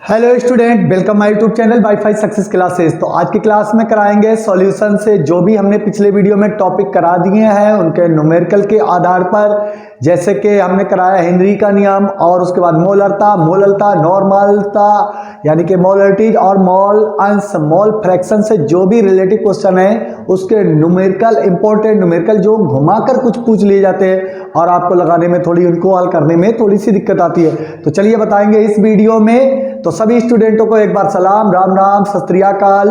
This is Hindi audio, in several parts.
Hello student, welcome my YouTube channel wifi success classes. तो आज की क्लास में कराएंगे सॉल्यूशन से जो भी हमने पिछले वीडियो में टॉपिक करा दिए हैं उनके न्यूमेरिकल के आधार पर, जैसे कि हमने कराया हेनरी का नियम और उसके बाद मोलरता, नॉर्मलता यानी कि मोलरिटी और मोल अंश मोल फ्रैक्शन से जो भी रिलेटिव क्वेश्चन है उसके न्यूमेरिकल इंपॉर्टेंट न्यूमेरिकल जो घुमाकर कुछ पूछ लिए जाते हैं और आपको लगाने में थोड़ी उनको हल करने में थोड़ी सी दिक्कत आती है। तो चलिए बताएंगे इस वीडियो में। तो सभी स्टूडेंटों को एक बार सलाम, राम राम, सत श्री अकाल।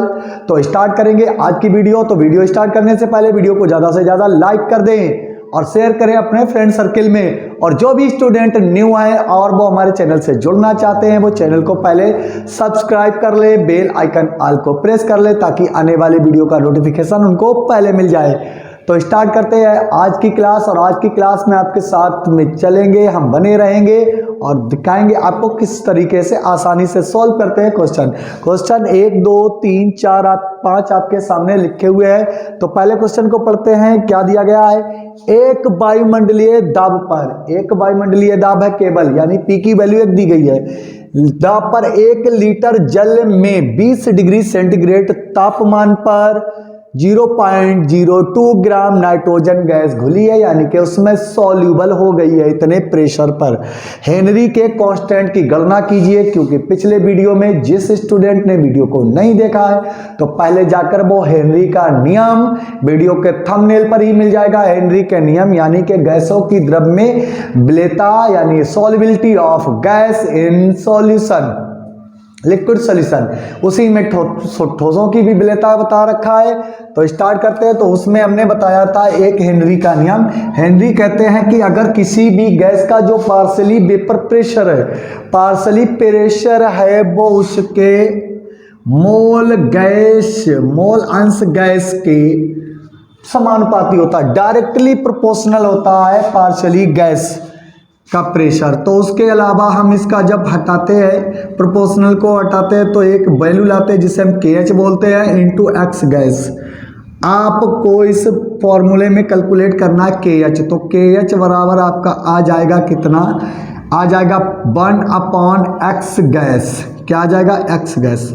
तो स्टार्ट करेंगे आज की वीडियो। तो वीडियो स्टार्ट करने से पहले वीडियो को ज़्यादा से ज़्यादा लाइक कर दें और शेयर करें अपने फ्रेंड सर्किल में। और जो भी स्टूडेंट न्यू आए और वो हमारे चैनल से जुड़ना चाहते हैं वो चैनल को पहले सब्सक्राइब कर ले, बेल आइकन ऑल को प्रेस कर ले ताकि आने वाले वीडियो का नोटिफिकेशन उनको पहले मिल जाए। तो स्टार्ट करते हैं आज की क्लास। और आज की क्लास में आपके साथ में चलेंगे, हम बने रहेंगे और दिखाएंगे आपको किस तरीके से आसानी से सॉल्व करते हैं क्वेश्चन। क्वेश्चन 1 2 3 4 5 आपके सामने लिखे हुए हैं। तो पहले क्वेश्चन को पढ़ते हैं। क्या दिया गया है? एक वायुमंडलीय दाब पर, एक वायुमंडलीय दाब है केवल, यानी पी की वैल्यू 1 दी गई है। दाब पर 1 लीटर जल में 20 डिग्री सेंटीग्रेड तापमान पर 0.02 ग्राम नाइट्रोजन गैस घुली है, यानी कि उसमें सॉल्यूबल हो गई है इतने प्रेशर पर। हेनरी के कांस्टेंट की गणना कीजिए। क्योंकि पिछले वीडियो में जिस स्टूडेंट ने वीडियो को नहीं देखा है तो पहले जाकर वो हेनरी का नियम वीडियो के थंबनेल पर ही मिल जाएगा। हेनरी के नियम यानी कि गैसों की द्रव में विलेयता यानी solubility of gas in solution, liquid solution, उसी में ठोसों की भी विलेयता बता रखा है। तो स्टार्ट करते हैं। तो उसमें हमने बताया था एक हेनरी का नियम। हेनरी कहते हैं कि अगर किसी भी गैस का जो पार्शली वेपर प्रेशर है, पार्शली प्रेशर है, वो उसके मोल अंश गैस के समानुपाती होता है, डायरेक्टली प्रोपोर्शनल होता है पार्शली गैस का प्रेशर। तो उसके अलावा हम इसका जब हटाते हैं, प्रोपोर्शनल को हटाते हैं, तो एक वैल्यू लाते हैं जिसे हम KH बोलते हैं इनटू एक्स गैस। आपको इस फॉर्मूले में कैलकुलेट करना है KH। तो KH बराबर आपका आ जाएगा कितना? आ जाएगा 1/x गैस। क्या आ जाएगा? x gas.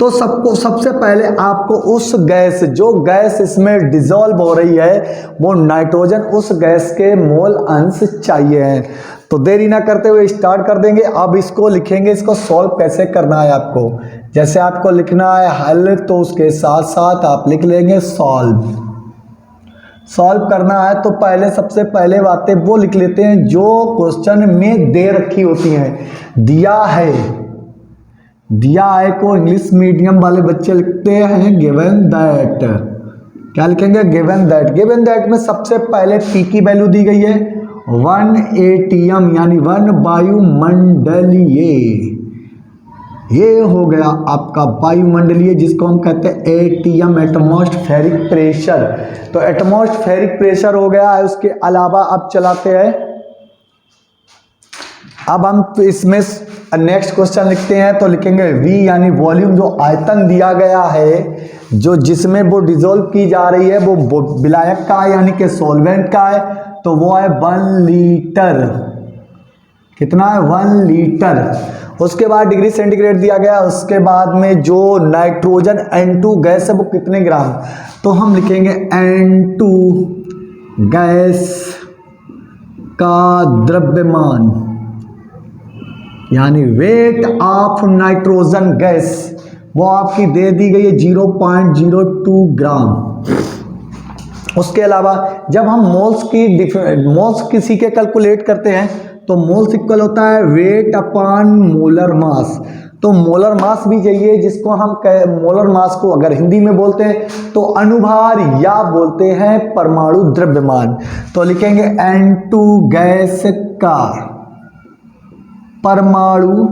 तो सबसे पहले आपको उस गैस, जो गैस इसमें डिसॉल्व हो रही है वो नाइट्रोजन, उस गैस के मोल अंश चाहिए हैं। तो देरी ना करते हुए स्टार्ट कर देंगे। अब इसको लिखेंगे, इसको सॉल्व कैसे करना है आपको। जैसे आपको लिखना है हल, तो उसके साथ साथ आप लिख लेंगे सॉल्व। सॉल्व करना है तो पहले सबसे पहले बातें वो लिख लेते हैं जो क्वेश्चन में दे रखी होती हैं। दिया है को इंग्लिश मीडियम वाले बच्चे लिखते हैं गिवन दैट। क्या लिखेंगे? Given that. गिवन दैट में सबसे पहले पी की वैल्यू दी गई है 1 ATM यानी 1 वायुमंडलीय। ये हो गया आपका वायुमंडलीय, जिसको हम कहते हैं ATM, एटमॉस्फेरिक प्रेशर। तो एटमॉस्फेरिक प्रेशर हो गया है। उसके अलावा अब चलाते हैं। अब हम इसमें नेक्स्ट क्वेश्चन लिखते हैं। तो लिखेंगे V यानी वॉल्यूम, जो आयतन दिया गया है, जो जिसमें वो डिसॉल्व की जा रही है वो विलायक का है यानी कि सॉल्वेंट का है। तो वो है 1 लीटर। कितना है? 1 लीटर। उसके बाद डिग्री सेंटीग्रेड दिया गया। उसके बाद में जो नाइट्रोजन N2 गैस है वो कितने ग्राम। तो हम लिखेंगे N2 गैस का द्रव्यमान यानी वेट ऑफ नाइट्रोजन गैस, वो आपकी दे दी गई है 0.02 ग्राम। उसके अलावा जब हम मोल्स किसी के कैलकुलेट करते हैं तो मोल्स इक्वल होता है वेट अपॉन मोलर मास। तो मोलर मास भी चाहिए, जिसको हम मोलर मास को अगर हिंदी में बोलते हैं तो अणुभार या बोलते हैं परमाणु द्रव्यमान। तो लिखेंगे N2 गैस का परमाणु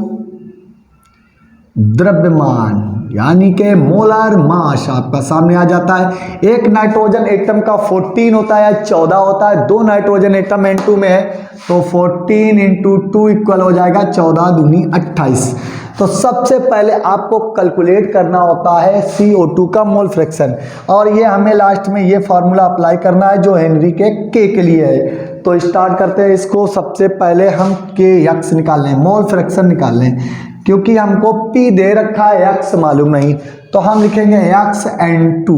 द्रव्यमान यानी कि मोलर मास आपका सामने आ जाता है। एक नाइट्रोजन एटम का 14 होता है, 14 होता है। 2 नाइट्रोजन एटम N2 में है तो 14 × 2 इक्वल हो जाएगा 14 दूनी 28। तो सबसे पहले आपको कैलकुलेट करना होता है CO2 का मोल फ्रैक्शन, और ये हमें लास्ट में ये फार्मूला अप्लाई करना है जो हेनरी के K के लिए है। तो स्टार्ट करते हैं इसको। सबसे पहले हम के एक्स निकाल लें, मोल फ्रैक्शन निकाल लें, क्योंकि हमको P दे रखा है, एक्स मालूम नहीं, तो हम लिखेंगे XN2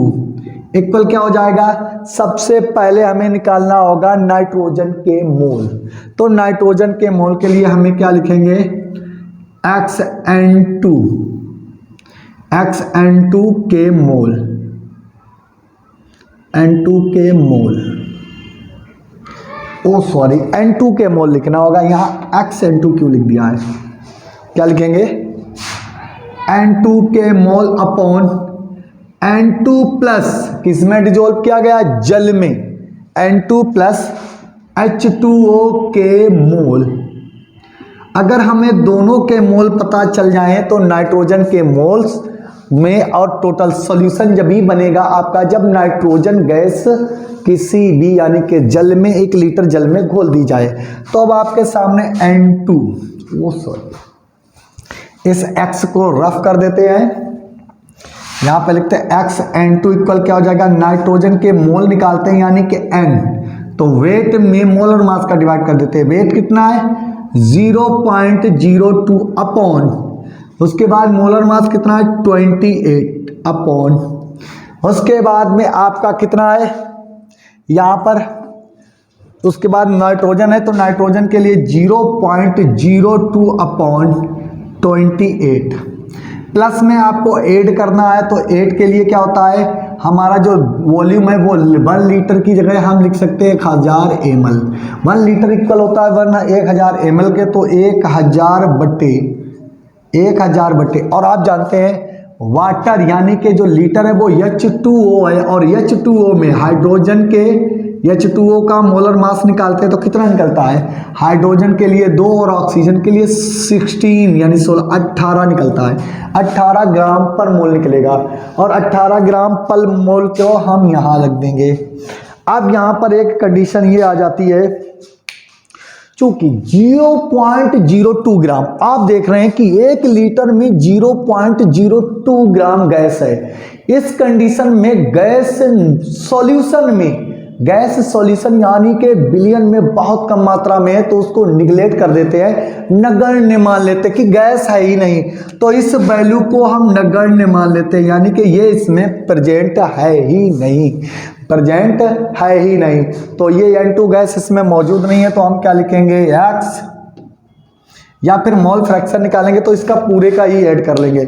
इक्वल क्या हो जाएगा। सबसे पहले हमें निकालना होगा नाइट्रोजन के मोल, तो नाइट्रोजन के मोल के लिए हमें क्या लिखेंगे, XN2 के मोल, N2 के मोल, ओ सॉरी N2 के मोल लिखना होगा, यहाँ XN2 क्यों लिख दिया है, क्या लिखेंगे N2 के मोल अपॉन N2 प्लस किसमें डिजोल्व किया गया, जल में, N2 प्लस H2O के मोल। अगर हमें दोनों के मोल पता चल जाए तो नाइट्रोजन के मोल्स में और टोटल सॉल्यूशन जब ही बनेगा आपका, जब नाइट्रोजन गैस किसी भी यानी कि जल में 1 लीटर जल में घोल दी जाए, तो अब आपके सामने N2, वो सॉरी इस X को रफ कर देते हैं, यहाँ पे लिखते हैं XN2 इक्वल क्या हो जाएगा, नाइट्रोजन के मोल निकालते हैं यानी कि N, तो वेट में मोलर मास का डिवाइड कर देते हैं, वेट कितना है 0.02 अपॉन, उसके बाद मोलर मास कितना है 28 अपॉन, उसके बाद में आपका कितना है यहाँ पर, उसके बाद नाइट्रोजन है तो नाइट्रोजन के लिए 0.02 अपॉन 28, प्लस में आपको ऐड करना है, तो ऐड के लिए क्या होता है, हमारा जो वॉल्यूम है वो 1 लीटर की जगह हम लिख सकते हैं 1000 ml, 1 लीटर इक्वल होता है वरना 1000 ml के, तो 1000 बटे, और आप जानते हैं वाटर यानी कि जो लीटर है वो H2O है, और H2O में हाइड्रोजन के H2O का मोलर मास निकालते हैं तो कितना निकलता है, हाइड्रोजन के लिए 2 और ऑक्सीजन के लिए 16 यानी 16 18 निकलता है, 18 ग्राम पर मोल निकलेगा, और 18 ग्राम पर मोल को हम यहाँ रख देंगे। अब यहाँ पर एक कंडीशन ये आ जाती है, चूंकि 0.02 ग्राम, आप देख रहे हैं कि 1 लीटर में 0.02 ग्राम गैस है, इस कंडीशन में गैस सॉल्यूशन यानी कि बिलियन में बहुत कम मात्रा में है, तो उसको निगलेक्ट कर देते हैं, नगण्य मान लेते हैं कि गैस है ही नहीं, तो इस वैल्यू को हम नगण्य मान लेते हैं, यानी कि ये इसमें प्रेजेंट है ही नहीं, तो ये N2 गैस इसमें मौजूद नहीं है, तो हम क्या लिखेंगे X, या फिर मोल फ्रैक्शन निकालेंगे तो इसका पूरे का ही ऐड कर लेंगे,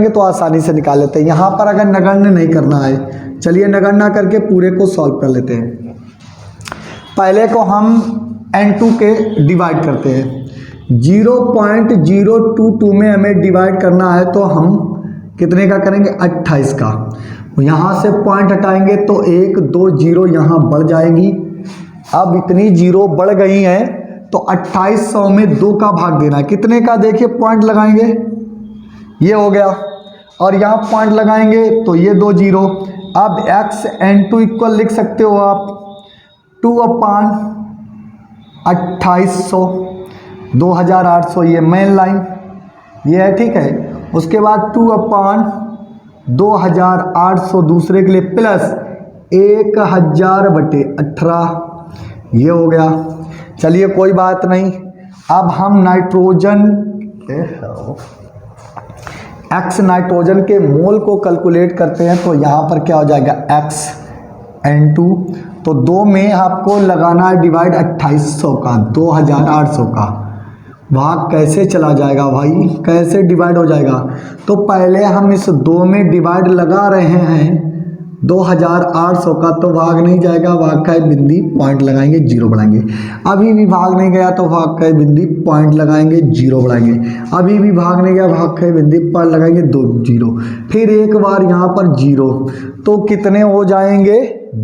तो आसानी से निकाल लेते हैं। यहाँ पर अगर नगण्य नहीं करना है, चलिए नगण्य करके पूरे को सॉल्व कर लेते हैं। पहले को हम N2 के डिवाइड करते हैं, 0.022 में हमें डिवाइड करना है, तो हम कितने का करेंगे 28 का, यहाँ से पॉइंट हटाएंगे तो 1 2 0 यहाँ बढ़ जाएंगी, अब इतनी 0 बढ़ गई हैं तो 2800 में 2 का भाग देना है, कितने का देखिए पॉइंट लगाएंगे, ये हो गया, और यहाँ पॉइंट लगाएंगे तो ये 2 0, अब XN2 इक्वल लिख सकते हो आप 2/2800, 2800 ये मेन लाइन ये है, ठीक है, उसके बाद 2/2800 दूसरे के लिए प्लस 1000/18, ये हो गया। चलिए कोई बात नहीं, अब हम नाइट्रोजन के मोल को कैलकुलेट करते हैं, तो यहाँ पर क्या हो जाएगा XN2, तो 2 में आपको लगाना है डिवाइड 2800 का, 2800 का भाग कैसे चला जाएगा भाई, कैसे डिवाइड हो जाएगा, तो पहले हम इस 2 में डिवाइड लगा रहे हैं 2800 का, तो भाग नहीं जाएगा, भाग का बिंदी पॉइंट लगाएंगे 0 बढ़ाएंगे, अभी भी भाग नहीं गया तो भाग का बिंदी पॉइंट लगाएंगे 0 बढ़ाएंगे, अभी भी भाग नहीं गया, भाग का बिंदी पॉइंट लगाएंगे 2 0, फिर एक बार यहाँ पर 0, तो कितने हो जाएंगे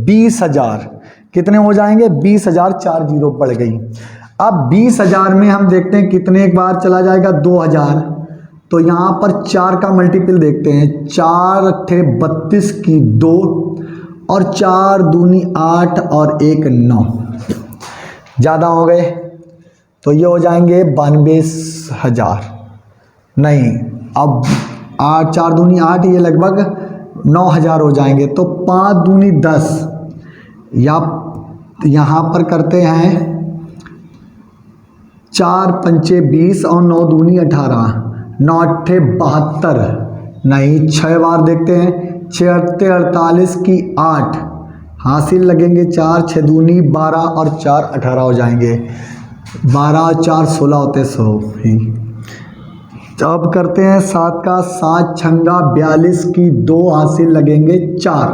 20,000, कितने हो जाएंगे 20,000, 4 0 बढ़ गई। अब 20,000 में हम देखते हैं कितने एक बार चला जाएगा 2000, तो यहाँ पर 4 का मल्टीपल देखते हैं, 4 × 32 की 2 और 4 दूनी 8 और 1 9, ज़्यादा हो गए, तो ये हो जाएंगे 92,000, नहीं अब 8 4 दूनी 8, ये लगभग 9,000 हो जाएंगे, तो 5 दूनी 10 या तो यहाँ पर करते हैं 4 पंचे 20 और 9 दूनी 18, 9 अट्ठे 72, नहीं 6 बार देखते हैं, 6 अट्ठे 48 की 8 हासिल लगेंगे 4, 6 दूनी 12 और 4 18 हो जाएंगे, 12 और 4 16 होते 100 ही। अब करते हैं 7 का 7 छंगा 42 की 2 हासिल लगेंगे 4,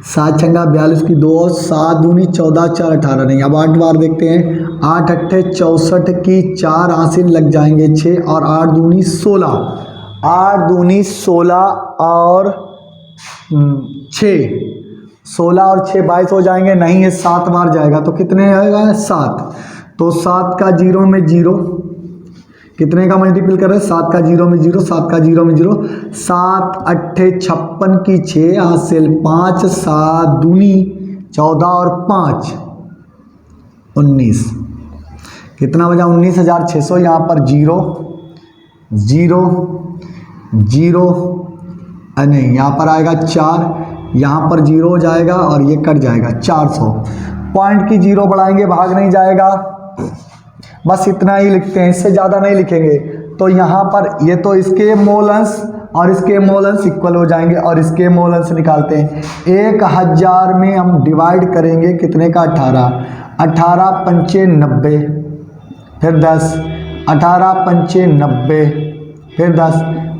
7 छंगा 42 की 2 और 7 दूनी 14, 4 18 नहीं। अब 8 बार देखते हैं, 8 अट्ठे 64 की 4 हासिल लग जाएंगे 6 और 8 दूनी 16, 8 दूनी 16 और 6, 16 और 6 22 हो जाएंगे, नहीं ये 7 बार जाएगा तो कितने आएगा 7, तो 7 का 0 में 0, कितने का मल्टीपल कर रहे हैं 7 का 0 में 0, 7 का 0 में 0, 7 अट्ठे 56 की 6 हासिल 5, 7 दूनी 14 और 5 19, कितना बजा 19,600। यहाँ पर 0 0 0 नहीं, यहाँ पर आएगा 4, यहाँ पर 0 हो जाएगा और ये कट जाएगा 400। पॉइंट की 0 बढ़ाएंगे, भाग नहीं जाएगा, बस इतना ही लिखते हैं, इससे ज़्यादा नहीं लिखेंगे। तो यहाँ पर ये तो इसके मोल अंश और इसके मोल अंश इक्वल हो जाएंगे और इसके मोल अंश निकालते हैं। 1000 में हम डिवाइड करेंगे कितने का 18, 18 पंचे 90, फिर 10, 18 पंचे 90, फिर 10,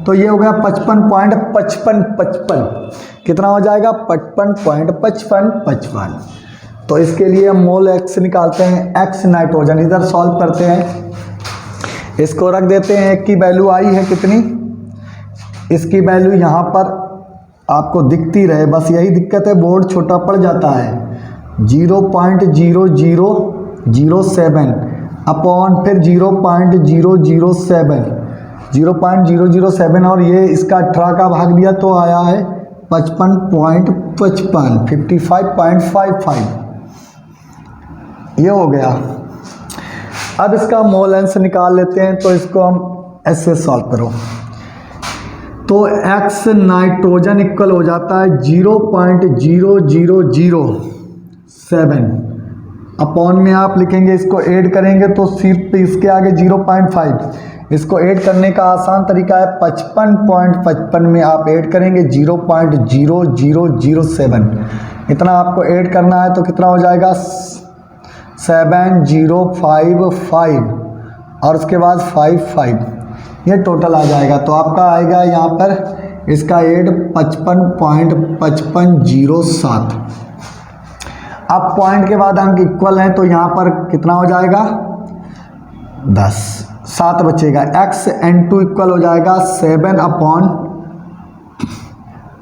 तो ये हो गया 55.5555, कितना हो जाएगा 55.5555। तो इसके लिए हम मोल एक्स निकालते हैं, एक्स नाइट्रोजन, इधर सॉल्व करते हैं, इसको रख देते हैं। एक की वैल्यू आई है कितनी, इसकी वैल्यू यहाँ पर आपको दिखती रहे, बस यही दिक्कत है बोर्ड छोटा पड़ जाता है। 0.0007 अपॉन फिर 0.007, 0.007 और ये इसका 18 का भाग दिया तो आया है 55.55, 55.55, ये हो गया। अब इसका मोल अंश निकाल लेते हैं, तो इसको हम ऐसे सॉल्व करो, तो एक्स नाइट्रोजन इक्वल हो जाता है 0.0007 अपॉन में आप लिखेंगे, इसको ऐड करेंगे तो सिर्फ इसके आगे 0.5, इसको ऐड करने का आसान तरीका है 55.55 में आप ऐड करेंगे 0.0007, इतना आपको ऐड करना है तो कितना हो जाएगा 7055 और उसके बाद 55, ये टोटल आ जाएगा। तो आपका आएगा यहाँ पर इसका ऐड 55.5507। अब पॉइंट के बाद अंक इक्वल हैं तो यहाँ पर कितना हो जाएगा 10, 7 बचेगा, x n2 इक्वल हो जाएगा 7 अपॉन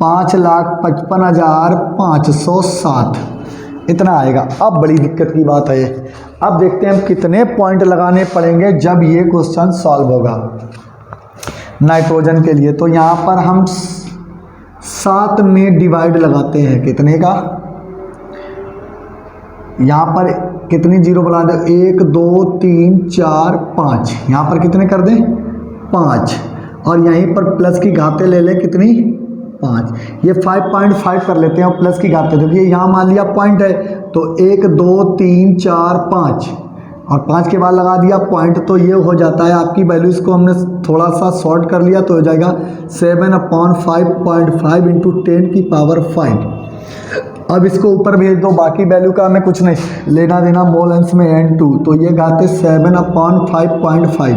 5,55,507, इतना आएगा। अब बड़ी दिक्कत की बात है, अब देखते हैं हम कितने पॉइंट लगाने पड़ेंगे जब ये क्वेश्चन सॉल्व होगा नाइट्रोजन के लिए। तो यहाँ पर हम 7 में डिवाइड लगाते हैं, कितने का, यहाँ पर कितनी जीरो बना दे, 1 2 3 4 5, यहाँ पर कितने कर दें 5 और यहीं पर प्लस की घातें ले लें, कितनी 5, ये 5.5 कर लेते हैं और प्लस की घातें, देखिए यहाँ मान लिया पॉइंट है तो 1 2 3 4 5 और 5 के बाद लगा दिया पॉइंट, तो ये हो जाता है आपकी वैल्यू। इसको हमने थोड़ा सा शॉर्ट कर लिया तो हो जाएगा 7/5.5 इंटू 10 की पावर 5। अब इसको ऊपर भेज दो, बाकी वैल्यू का हमें कुछ नहीं लेना देना, मोल अंश में n2, तो ये घाते 7/5.5।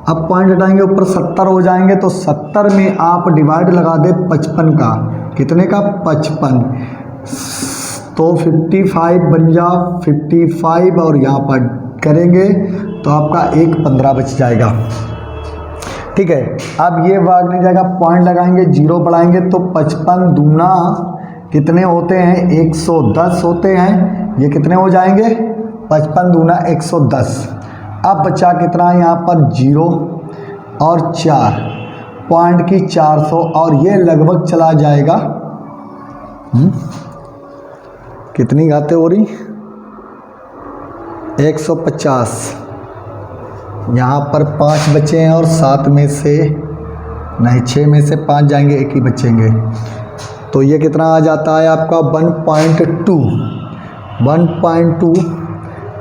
अब पॉइंट हटाएंगे ऊपर 70 हो जाएंगे, तो 70 में आप डिवाइड लगा दे 55 का, कितने का 55, तो 55 बन जा 55 और यहाँ पर करेंगे तो आपका 1.15 बच जाएगा। ठीक है, अब ये भाग नहीं जाएगा, पॉइंट लगाएंगे, जीरो बढ़ाएंगे तो 55 दूना कितने होते हैं 110 होते हैं, ये कितने हो जाएंगे 55 दूना 110। अब बचा कितना यहाँ पर 0 और 4, पॉइंट की 400 और ये लगभग चला जाएगा कितनी घातें हो रही 150, यहाँ पर 5 बचे हैं और 7 में से नहीं 6 में से 5 जाएंगे, 1 ही बचेंगे, तो ये कितना आ जाता है आपका 1.2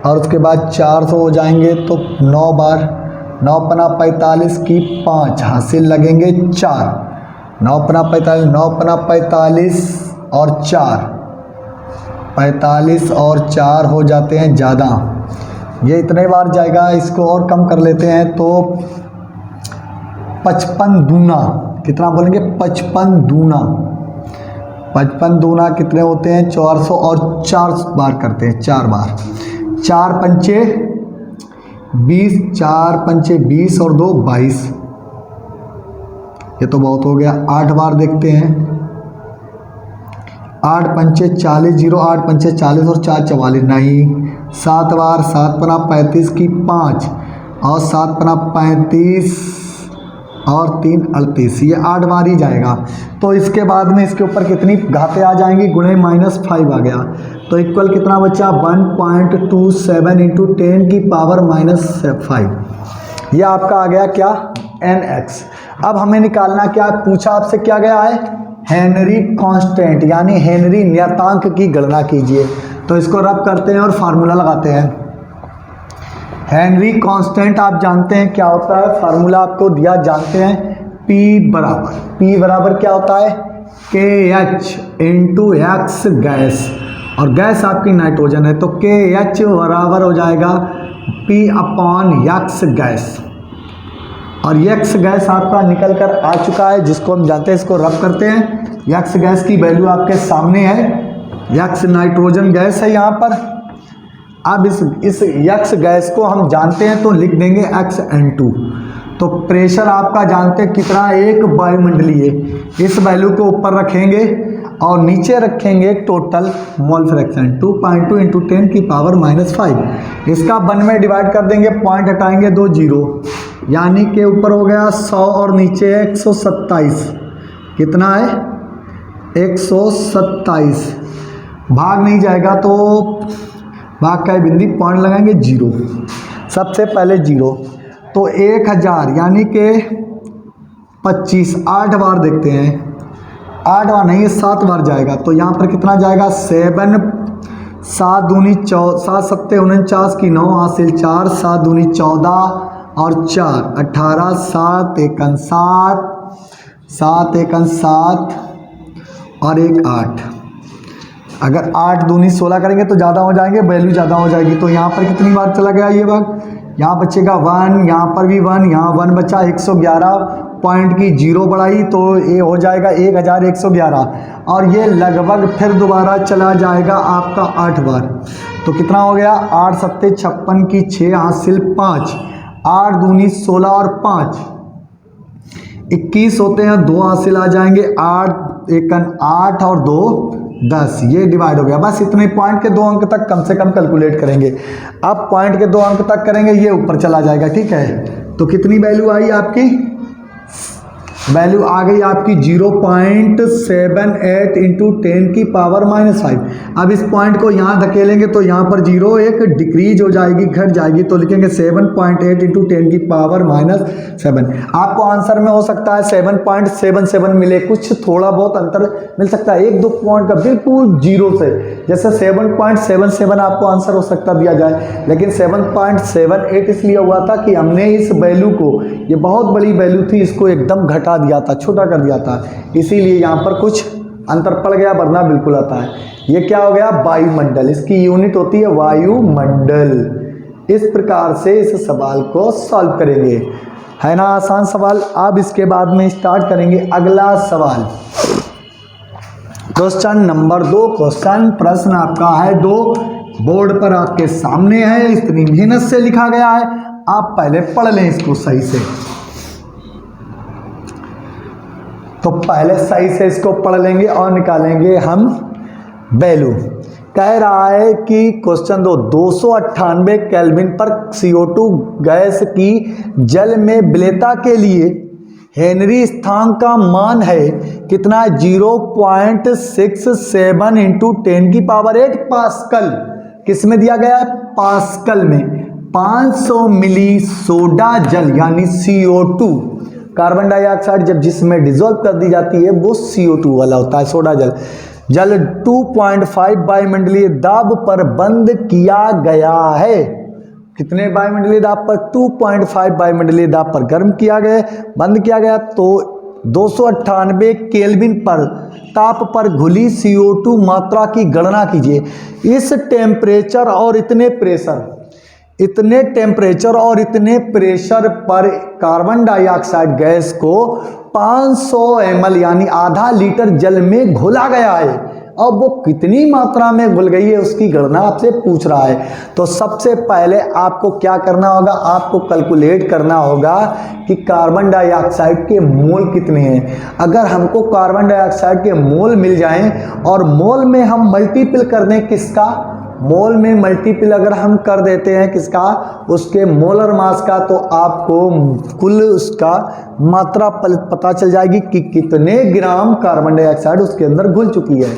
और उसके बाद 400 हो जाएंगे तो 9 बार 9 पना 45 की 5 हासिल लगेंगे 4 9 पना 45 9 पना 45 और 4 45 और 4 हो जाते हैं ज़्यादा, ये इतने बार जाएगा। इसको और कम कर लेते हैं तो 55 दूना कितना बोलेंगे 55 दूना कितने होते हैं 400 और 4 बार करते हैं 4 बार 4 पंचे 20 4 पंचे 20 और 2 22, ये तो बहुत हो गया। 8 बार देखते हैं 8 पंचे 40 0 8 पंचे 40 और 4 44 नहीं। 7 बार 7 पना 35 की 5 और 7 पना 35 और 3 38, ये 8 बार ही जाएगा। तो इसके बाद में इसके ऊपर कितनी घातें आ जाएंगी गुणे -5 आ गया तो इक्वल कितना बचा 1.27 इंटू 10 की पावर -5, ये आपका आ गया क्या nx। अब हमें निकालना क्या पूछा आपसे क्या गया है हेनरी कांस्टेंट यानी हेनरी नियतांक की गणना कीजिए। तो इसको रब करते हैं और फार्मूला लगाते हैं। हेनरी कांस्टेंट आप जानते हैं क्या होता है, फार्मूला आपको दिया जानते हैं P बराबर क्या होता है KH इंटू एक्स गैस, और गैस आपकी नाइट्रोजन है तो KH बराबर हो जाएगा P अपॉन एक्स गैस, और एक्स गैस आपका निकल कर आ चुका है जिसको हम जानते हैं। इसको रब करते हैं, एक्स गैस की वैल्यू आपके सामने है, एक्स नाइट्रोजन गैस है यहाँ पर। अब इस एक्स गैस को हम जानते हैं तो लिख देंगे XN2। तो प्रेशर आपका जानते हैं कितना एक वायुमंडलीय, इस वैल्यू को ऊपर रखेंगे और नीचे रखेंगे टोटल मोल फ्रैक्शन 2.2 इंटू 10 की पावर -5। इसका 1 में डिवाइड कर देंगे, पॉइंट हटाएंगे 2 0, यानी कि ऊपर हो गया 100 और नीचे 127, कितना है 127, भाग नहीं जाएगा तो भाग का बिंदी पॉइंट लगाएंगे 0, सबसे पहले 0 तो 1000 यानी कि 25, 8 बार देखते हैं, 8 बार नहीं 7 बार जाएगा तो यहाँ पर कितना जाएगा 7 7 दूनी 7 7 49 की 9 हासिल 4 7 दूनी 14 और 4 18 7 1 7 7 1 7 और 1 8। अगर 8 दूनी 16 करेंगे तो ज़्यादा हो जाएंगे, वैल्यू ज़्यादा हो जाएगी। तो यहाँ पर कितनी बार चला गया ये भाग, यहाँ बचेगा 1, यहाँ पर भी 1, यहाँ 1 बचा, 111 पॉइंट की 0 बढ़ाई तो ये हो जाएगा 1111, और ये लगभग फिर दोबारा चला जाएगा आपका 8 बार। तो कितना हो गया 8 7 56 की 6 हासिल 5, 8 दूनी 16 और 5 21 होते हैं, 2 हासिल आ जाएंगे, 8 1 8 और 2 10, ये डिवाइड हो गया। बस इतने पॉइंट के 2 अंक तक कम से कम कैलकुलेट करेंगे। अब पॉइंट के 2 अंक तक करेंगे, ये ऊपर चला जाएगा, ठीक है। तो कितनी वैल्यू आई आपकी, वैल्यू आ गई आपकी 0.78 इंटू 10 की पावर -5। अब इस पॉइंट को यहाँ धकेलेंगे तो यहाँ पर 0 एक डिक्रीज हो जाएगी, घट जाएगी, तो लिखेंगे 7.8 इंटू 10 की पावर -7। आपको आंसर में हो सकता है 7.77 मिले, कुछ थोड़ा बहुत अंतर मिल सकता है, 1-2 पॉइंट का, बिल्कुल 0 से, जैसे 7.77 आपको आंसर हो सकता दिया जाए, लेकिन 7.78 इसलिए हुआ था कि हमने इस वैल्यू को, ये बहुत बड़ी वैल्यू थी, इसको एकदम घटा दिया था, छोटा कर दिया था, इसीलिए यहाँ पर कुछ अंतर पड़ गया, वरना बिल्कुल आता है। ये क्या हो गया वायुमंडल, इसकी यूनिट होती है वायुमंडल। इस प्रकार से इस सवाल को सॉल्व करेंगे, है ना आसान सवाल। अब इसके बाद में स्टार्ट करेंगे अगला सवाल, क्वेश्चन नंबर 2। क्वेश्चन प्रश्न आपका है 2, बोर्ड पर आपके सामने है, इतनी मेहनत से लिखा गया है, आप पहले पढ़ लें इसको सही से। तो पहले सही से इसको पढ़ लेंगे और निकालेंगे हम वैल्यू। कह रहा है कि क्वेश्चन 298 केल्विन पर CO2 गैस की जल में विलेयता के लिए हेनरी स्थिरांक का मान है कितना, 0.67 इंटू 10 की पावर 8 पास्कल। किस में दिया गया है, पास्कल में। 500 मिली सोडा जल यानी CO2 कार्बन डाइऑक्साइड जब जिसमें डिसॉल्व कर दी जाती है वो CO2 वाला होता है, सोडा जल। जल 2.5 वायुमंडलीय दाब पर बंद किया गया है। कितने वायुमंडलीय दाब पर? 2.5 वायुमंडलीय दाब पर गर्म किया गया, बंद किया गया। तो 298 केल्विन पर ताप पर घुली CO2 मात्रा की गणना कीजिए। इस टेम्परेचर और इतने टेम्परेचर और इतने प्रेशर पर कार्बन डाइऑक्साइड गैस को 500 ml यानी आधा लीटर जल में घोला गया है। अब वो कितनी मात्रा में घुल गई है उसकी गणना आपसे पूछ रहा है। तो सबसे पहले आपको क्या करना होगा, आपको कैलकुलेट करना होगा कि कार्बन डाइऑक्साइड के मोल कितने हैं। अगर हमको कार्बन डाइऑक्साइड के मोल मिल जाएं और मोल में हम मल्टीपल कर दें किसका, मोल में मल्टीपल अगर हम कर देते हैं किसका, उसके मोलर मास का, तो आपको कुल उसका मात्रा पता चल जाएगी कि कितने ग्राम कार्बन डाइऑक्साइड उसके अंदर घुल चुकी है।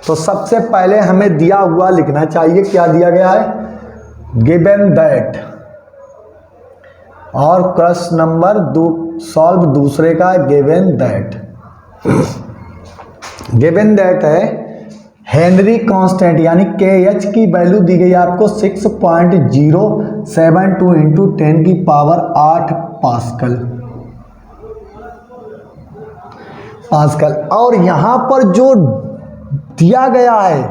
तो सबसे पहले हमें दिया हुआ लिखना चाहिए, क्या दिया गया है, गिवन दैट, और प्रश्न नंबर सॉल्व दूसरे का गिवन दैट है हेनरी कांस्टेंट यानी KH की वैल्यू दी गई आपको 6.072 इंटू 10 की पावर 8 पास्कल। और यहां पर जो दिया गया है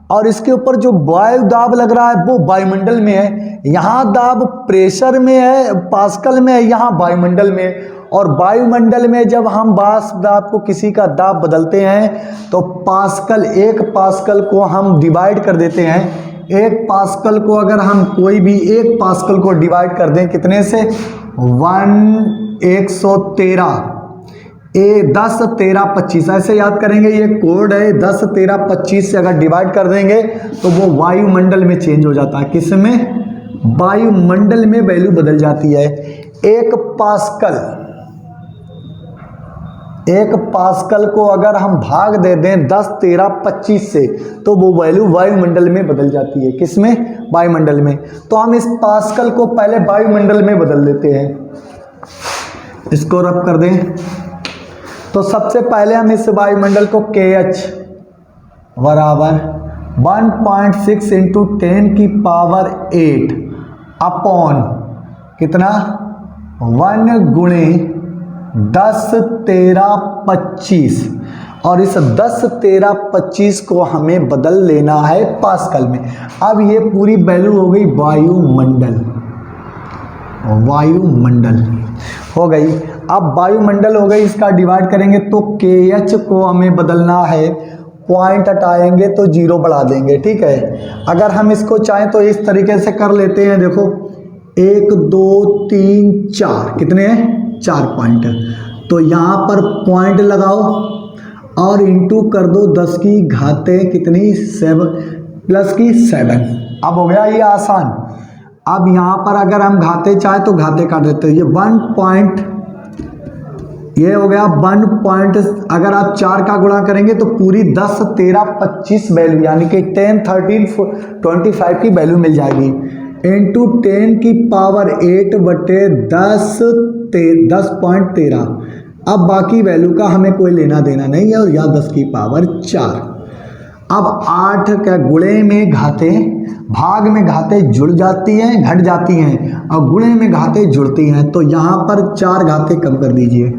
और इसके ऊपर जो वायु दाब लग रहा है वो वायुमंडल में है, यहाँ दाब प्रेशर में है, पास्कल में है, यहाँ वायुमंडल में। और वायुमंडल में जब हम वाष्प दाब को किसी का दाब बदलते हैं तो पास्कल, एक पास्कल को हम डिवाइड कर देते हैं। एक पास्कल को अगर हम कोई भी एक पास्कल को डिवाइड कर दें कितने से, 113 10 13 25 ऐसे याद करेंगे, ये कोड है। 10 13 25 से अगर डिवाइड कर देंगे तो वो वायुमंडल में चेंज हो जाता है। किस में? वायुमंडल में वैल्यू बदल जाती है। एक पास्कल को अगर हम भाग दे दें 10 13 25 से तो वो वैल्यू वायुमंडल में बदल जाती है। किस में? वायुमंडल में। तो हम इस पास्कल को पहले वायुमंडल में बदल देते हैं, इसको रब कर दें। तो सबसे पहले हम इस वायुमंडल को KH बराबर 1.6 इंटू 10 की पावर 8 अपॉन कितना, 1 गुणे 10 13 25, और इस 10 13 25 को हमें बदल लेना है पास्कल में। अब ये पूरी वैल्यू हो गई वायुमंडल हो गई। अब वायुमंडल हो गई, इसका डिवाइड करेंगे तो KH को हमें बदलना है, पॉइंट हटाएंगे तो 0 बढ़ा देंगे, ठीक है। अगर हम इसको चाहें तो इस तरीके से कर लेते हैं, देखो 1 2 3 4, कितने हैं, 4 पॉइंट। तो यहाँ पर पॉइंट लगाओ और इंटू कर दो 10 की घाते कितनी, 7 प्लस की 7। अब हो गया ये आसान। अब यहाँ पर अगर हम घाते चाहे तो घाते काट देते हैं, ये 1 पॉइंट, ये हो गया 1 पॉइंट। अगर आप 4 का गुणा करेंगे तो पूरी 10 13 25 वैल्यू यानी कि 10 13 25 की वैल्यू मिल जाएगी, इंटू 10 की पावर 8 बटे 10.13। अब बाकी वैल्यू का हमें कोई लेना देना नहीं है, और या 10 की पावर 4। अब 8 का गुणे में घाते, भाग में घाते जुड़ जाती हैं, घट जाती हैं, और गुणे में घाते जुड़ती हैं। तो यहाँ पर 4 घाते कम कर दीजिए,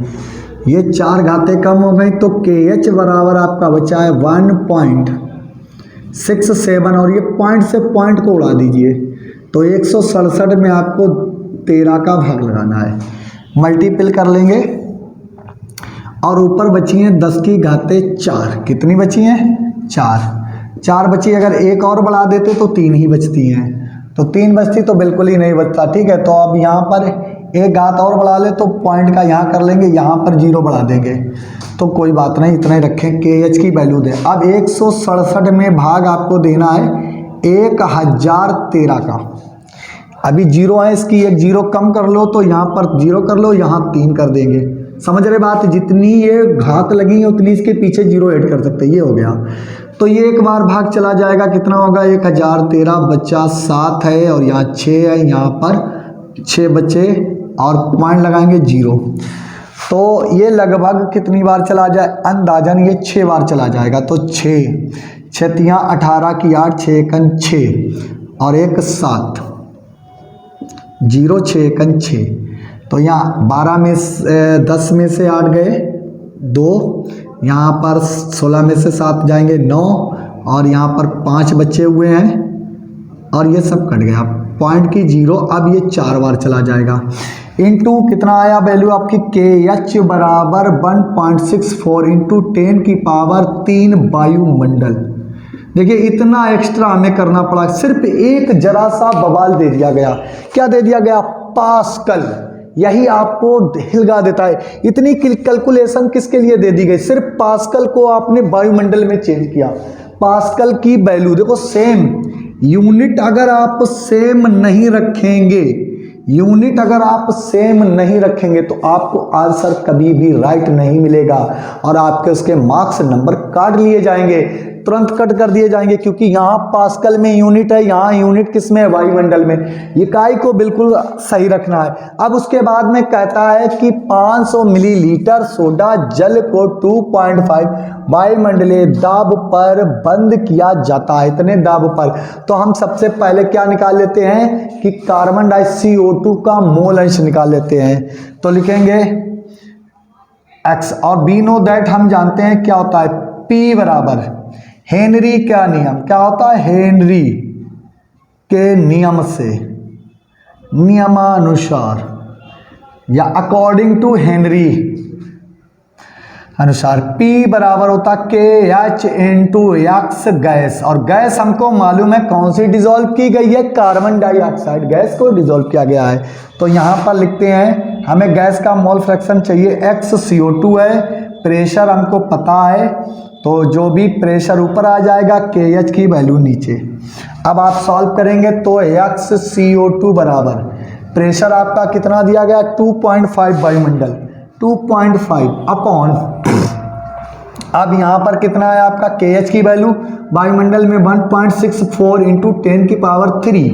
ये 4 घाते कम हो गई। तो KH बराबर आपका बचा है 1.67, और ये पॉइंट से पॉइंट को उड़ा दीजिए तो 167 में आपको 13 का भाग लगाना है, मल्टीपल कर लेंगे। और ऊपर बची हैं 10 की घाते 4, कितनी बची हैं, 4 बची। अगर एक और बढ़ा देते तो 3 ही बचती हैं, तो 3 बचती तो बिल्कुल ही नहीं बचता, ठीक है। तो अब यहाँ पर एक घात और बढ़ा ले तो पॉइंट का यहाँ कर लेंगे, यहाँ पर 0 बढ़ा देंगे, तो कोई बात नहीं, इतना ही रखें। KH की वैल्यू दें। अब 167 में भाग आपको देना है 1013 का। अभी 0 है, इसकी एक 0 कम कर लो तो यहाँ पर 0 कर लो, यहाँ 3 कर देंगे। समझ रहे बात? जितनी ये घात लगी है उतनी इसके पीछे 0 ऐड कर सकते हैं, ये हो गया। तो ये एक बार भाग चला जाएगा, कितना होगा, 1013 बच्चा 7 है, और यहाँ 6 है, यहाँ पर 6 बच्चे और पॉइंट लगाएंगे 0। तो ये लगभग कितनी बार चला जाए, अंदाजन ये 6 बार चला जाएगा। तो 6 छतियाँ 18 की 8, 6 एकन 6 और 1 7, 0 6 एकन 6। तो यहाँ 12 में 10 में से 8 गए 2, यहाँ पर 16 में से 7 जाएंगे 9 और यहाँ पर 5 बचे हुए हैं और ये सब कट गया। पॉइंट की 0 अब ये 4 बार चला जाएगा। इनटू कितना आया वैल्यू आपकी के एच बराबर 1.64 इंटू 10 की पावर 3 वायुमंडल। देखिए इतना एक्स्ट्रा हमें करना पड़ा, सिर्फ एक जरा सा बवाल दे दिया गया। क्या दे दिया गया, पास्कल। यही आपको हिलगा देता है। इतनी कैलकुलेशन किसके लिए दे दी गई, सिर्फ पास्कल को आपने वायुमंडल में चेंज किया। पास्कल की वैल्यू देखो सेम, यूनिट अगर आप सेम नहीं रखेंगे, यूनिट अगर आप सेम नहीं रखेंगे तो आपको आंसर कभी भी राइट नहीं मिलेगा और आपके उसके मार्क्स नंबर काट लिए जाएंगे, तुरंत कट कर दिए जाएंगे, क्योंकि यहाँ पास्कल में यूनिट है, यहाँ यूनिट किस में है, वायुमंडल में। इकाई को बिल्कुल सही रखना है। अब उसके बाद में कहता है कि 500 मिलीलीटर सोडा जल को 2.5 वायुमंडलीय दाब पर बंद किया जाता है, इतने दाब पर। तो हम सबसे पहले क्या निकाल लेते हैं कि कार्बन डाइऑक्साइड CO2 का मोल अंश निकाल लेते हैं। तो लिखेंगे x और बी नो दैट हम जानते हैं क्या होता है, P बराबर हेनरी का नियम, क्या होता है, हेनरी के नियम से, नियमानुसार या अकॉर्डिंग टू हेनरी अनुसार P बराबर होता KH इंटू एक्स गैस। और गैस हमको मालूम है कौन सी डिसॉल्व की गई है, कार्बन डाइऑक्साइड गैस को डिसॉल्व किया गया है। तो यहाँ पर लिखते हैं हमें गैस का मोल फ्रैक्शन चाहिए, x CO2 है, प्रेशर हमको पता है, तो जो भी प्रेशर ऊपर आ जाएगा KH की वैल्यू नीचे। अब आप सॉल्व करेंगे तो x CO2 बराबर प्रेशर आपका कितना दिया गया, 2.5 वायुमंडल, 2.5 अपॉन, अब यहाँ पर कितना है आपका KH की वैल्यू वायुमंडल में 1.64 इंटू 10 की पावर 3।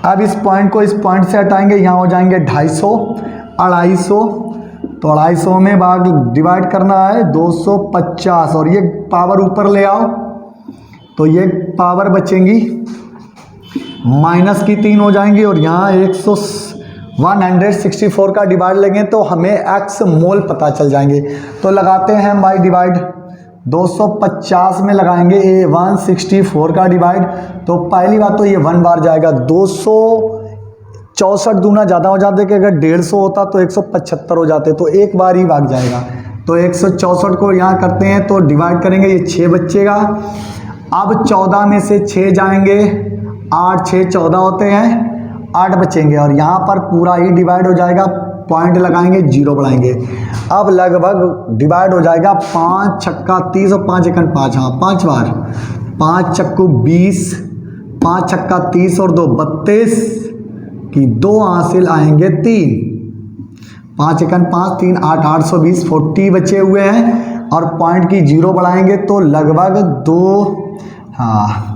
अब इस पॉइंट को इस पॉइंट से हटाएंगे, यहाँ हो जाएंगे 250, 250, तो 250 में भाग डिवाइड करना है 250 और ये पावर ऊपर ले आओ तो ये पावर बचेंगी माइनस की 3 हो जाएंगी और यहाँ 164 का डिवाइड लेंगे तो हमें x मोल पता चल जाएंगे। तो लगाते हैं हम भाई डिवाइड, 250 में लगाएंगे 164 का डिवाइड, तो पहली बात तो ये 1 बार जाएगा, 264 दूना ज़्यादा हो जाते कि अगर 150 होता तो 175 हो जाते, तो एक बार ही भाग जाएगा। तो 164 को यहाँ करते हैं तो डिवाइड करेंगे, ये 6 बचेगा। अब 14 में से 6 जाएंगे, 8 6 14 होते हैं, 8 बचेंगे और यहाँ पर पूरा ही डिवाइड हो जाएगा, पॉइंट लगाएंगे 0 बढ़ाएंगे। अब लगभग डिवाइड हो जाएगा 5 छक्का 30 और 5 एकन 5, हाँ 5 बार, 5 चक्कू 20, 5 छक्का 30 और 2 32 की 2 हासिल आएंगे 3, 5 एकन 5 3 8 820 40 बचे हुए हैं और पॉइंट की 0 बढ़ाएंगे तो लगभग 2 हाँ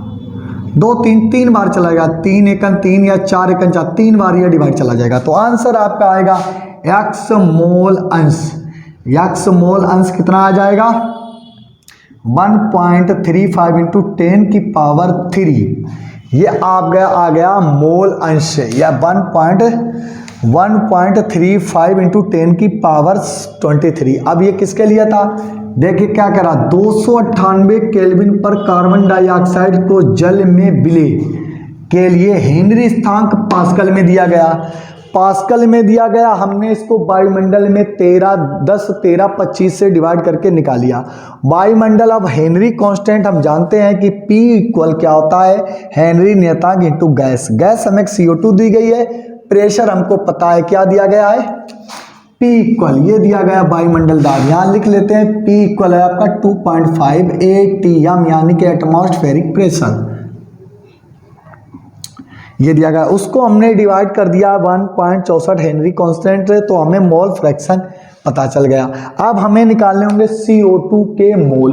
2 3 बार चला जाएगा, 3 एकन 3 या 4 एकन 4, 3 बार ये डिवाइड चला जाएगा। तो आंसर आपका आएगा x मोल अंश, x मोल अंश कितना आ जाएगा 1.35 इंटू 10 की पावर 3, ये आ गया मोल अंश या 1.35 इंटू 10 की पावर 23। अब ये किसके लिए था, देखिए क्या करा, 298 केल्विन पर कार्बन डाइऑक्साइड को जल में विलय के लिए हेनरी स्थानांक पास्कल में दिया गया, पास्कल में दिया गया। हमने इसको वायुमंडल में 10-13-25 से डिवाइड करके निकालिया वायुमंडल। अब हेनरी कांस्टेंट हम जानते हैं कि P इक्वल क्या होता है, हेनरी नियतांक इंटू गैस। गैस हमें CO2 दी गई है, प्रेशर हमको पता है क्या दिया गया है, P इक्वल ये दिया गया वायुमंडल दाब, यहाँ लिख लेते हैं P इक्वल है आपका 2.5 ATM यानी कि एटमॉस्फेरिक प्रेशर, ये दिया गया। उसको हमने डिवाइड कर दिया 1.64 हेनरी कांस्टेंट से, तो हमें मोल फ्रैक्शन पता चल गया। अब हमें निकालने होंगे CO2 के मोल,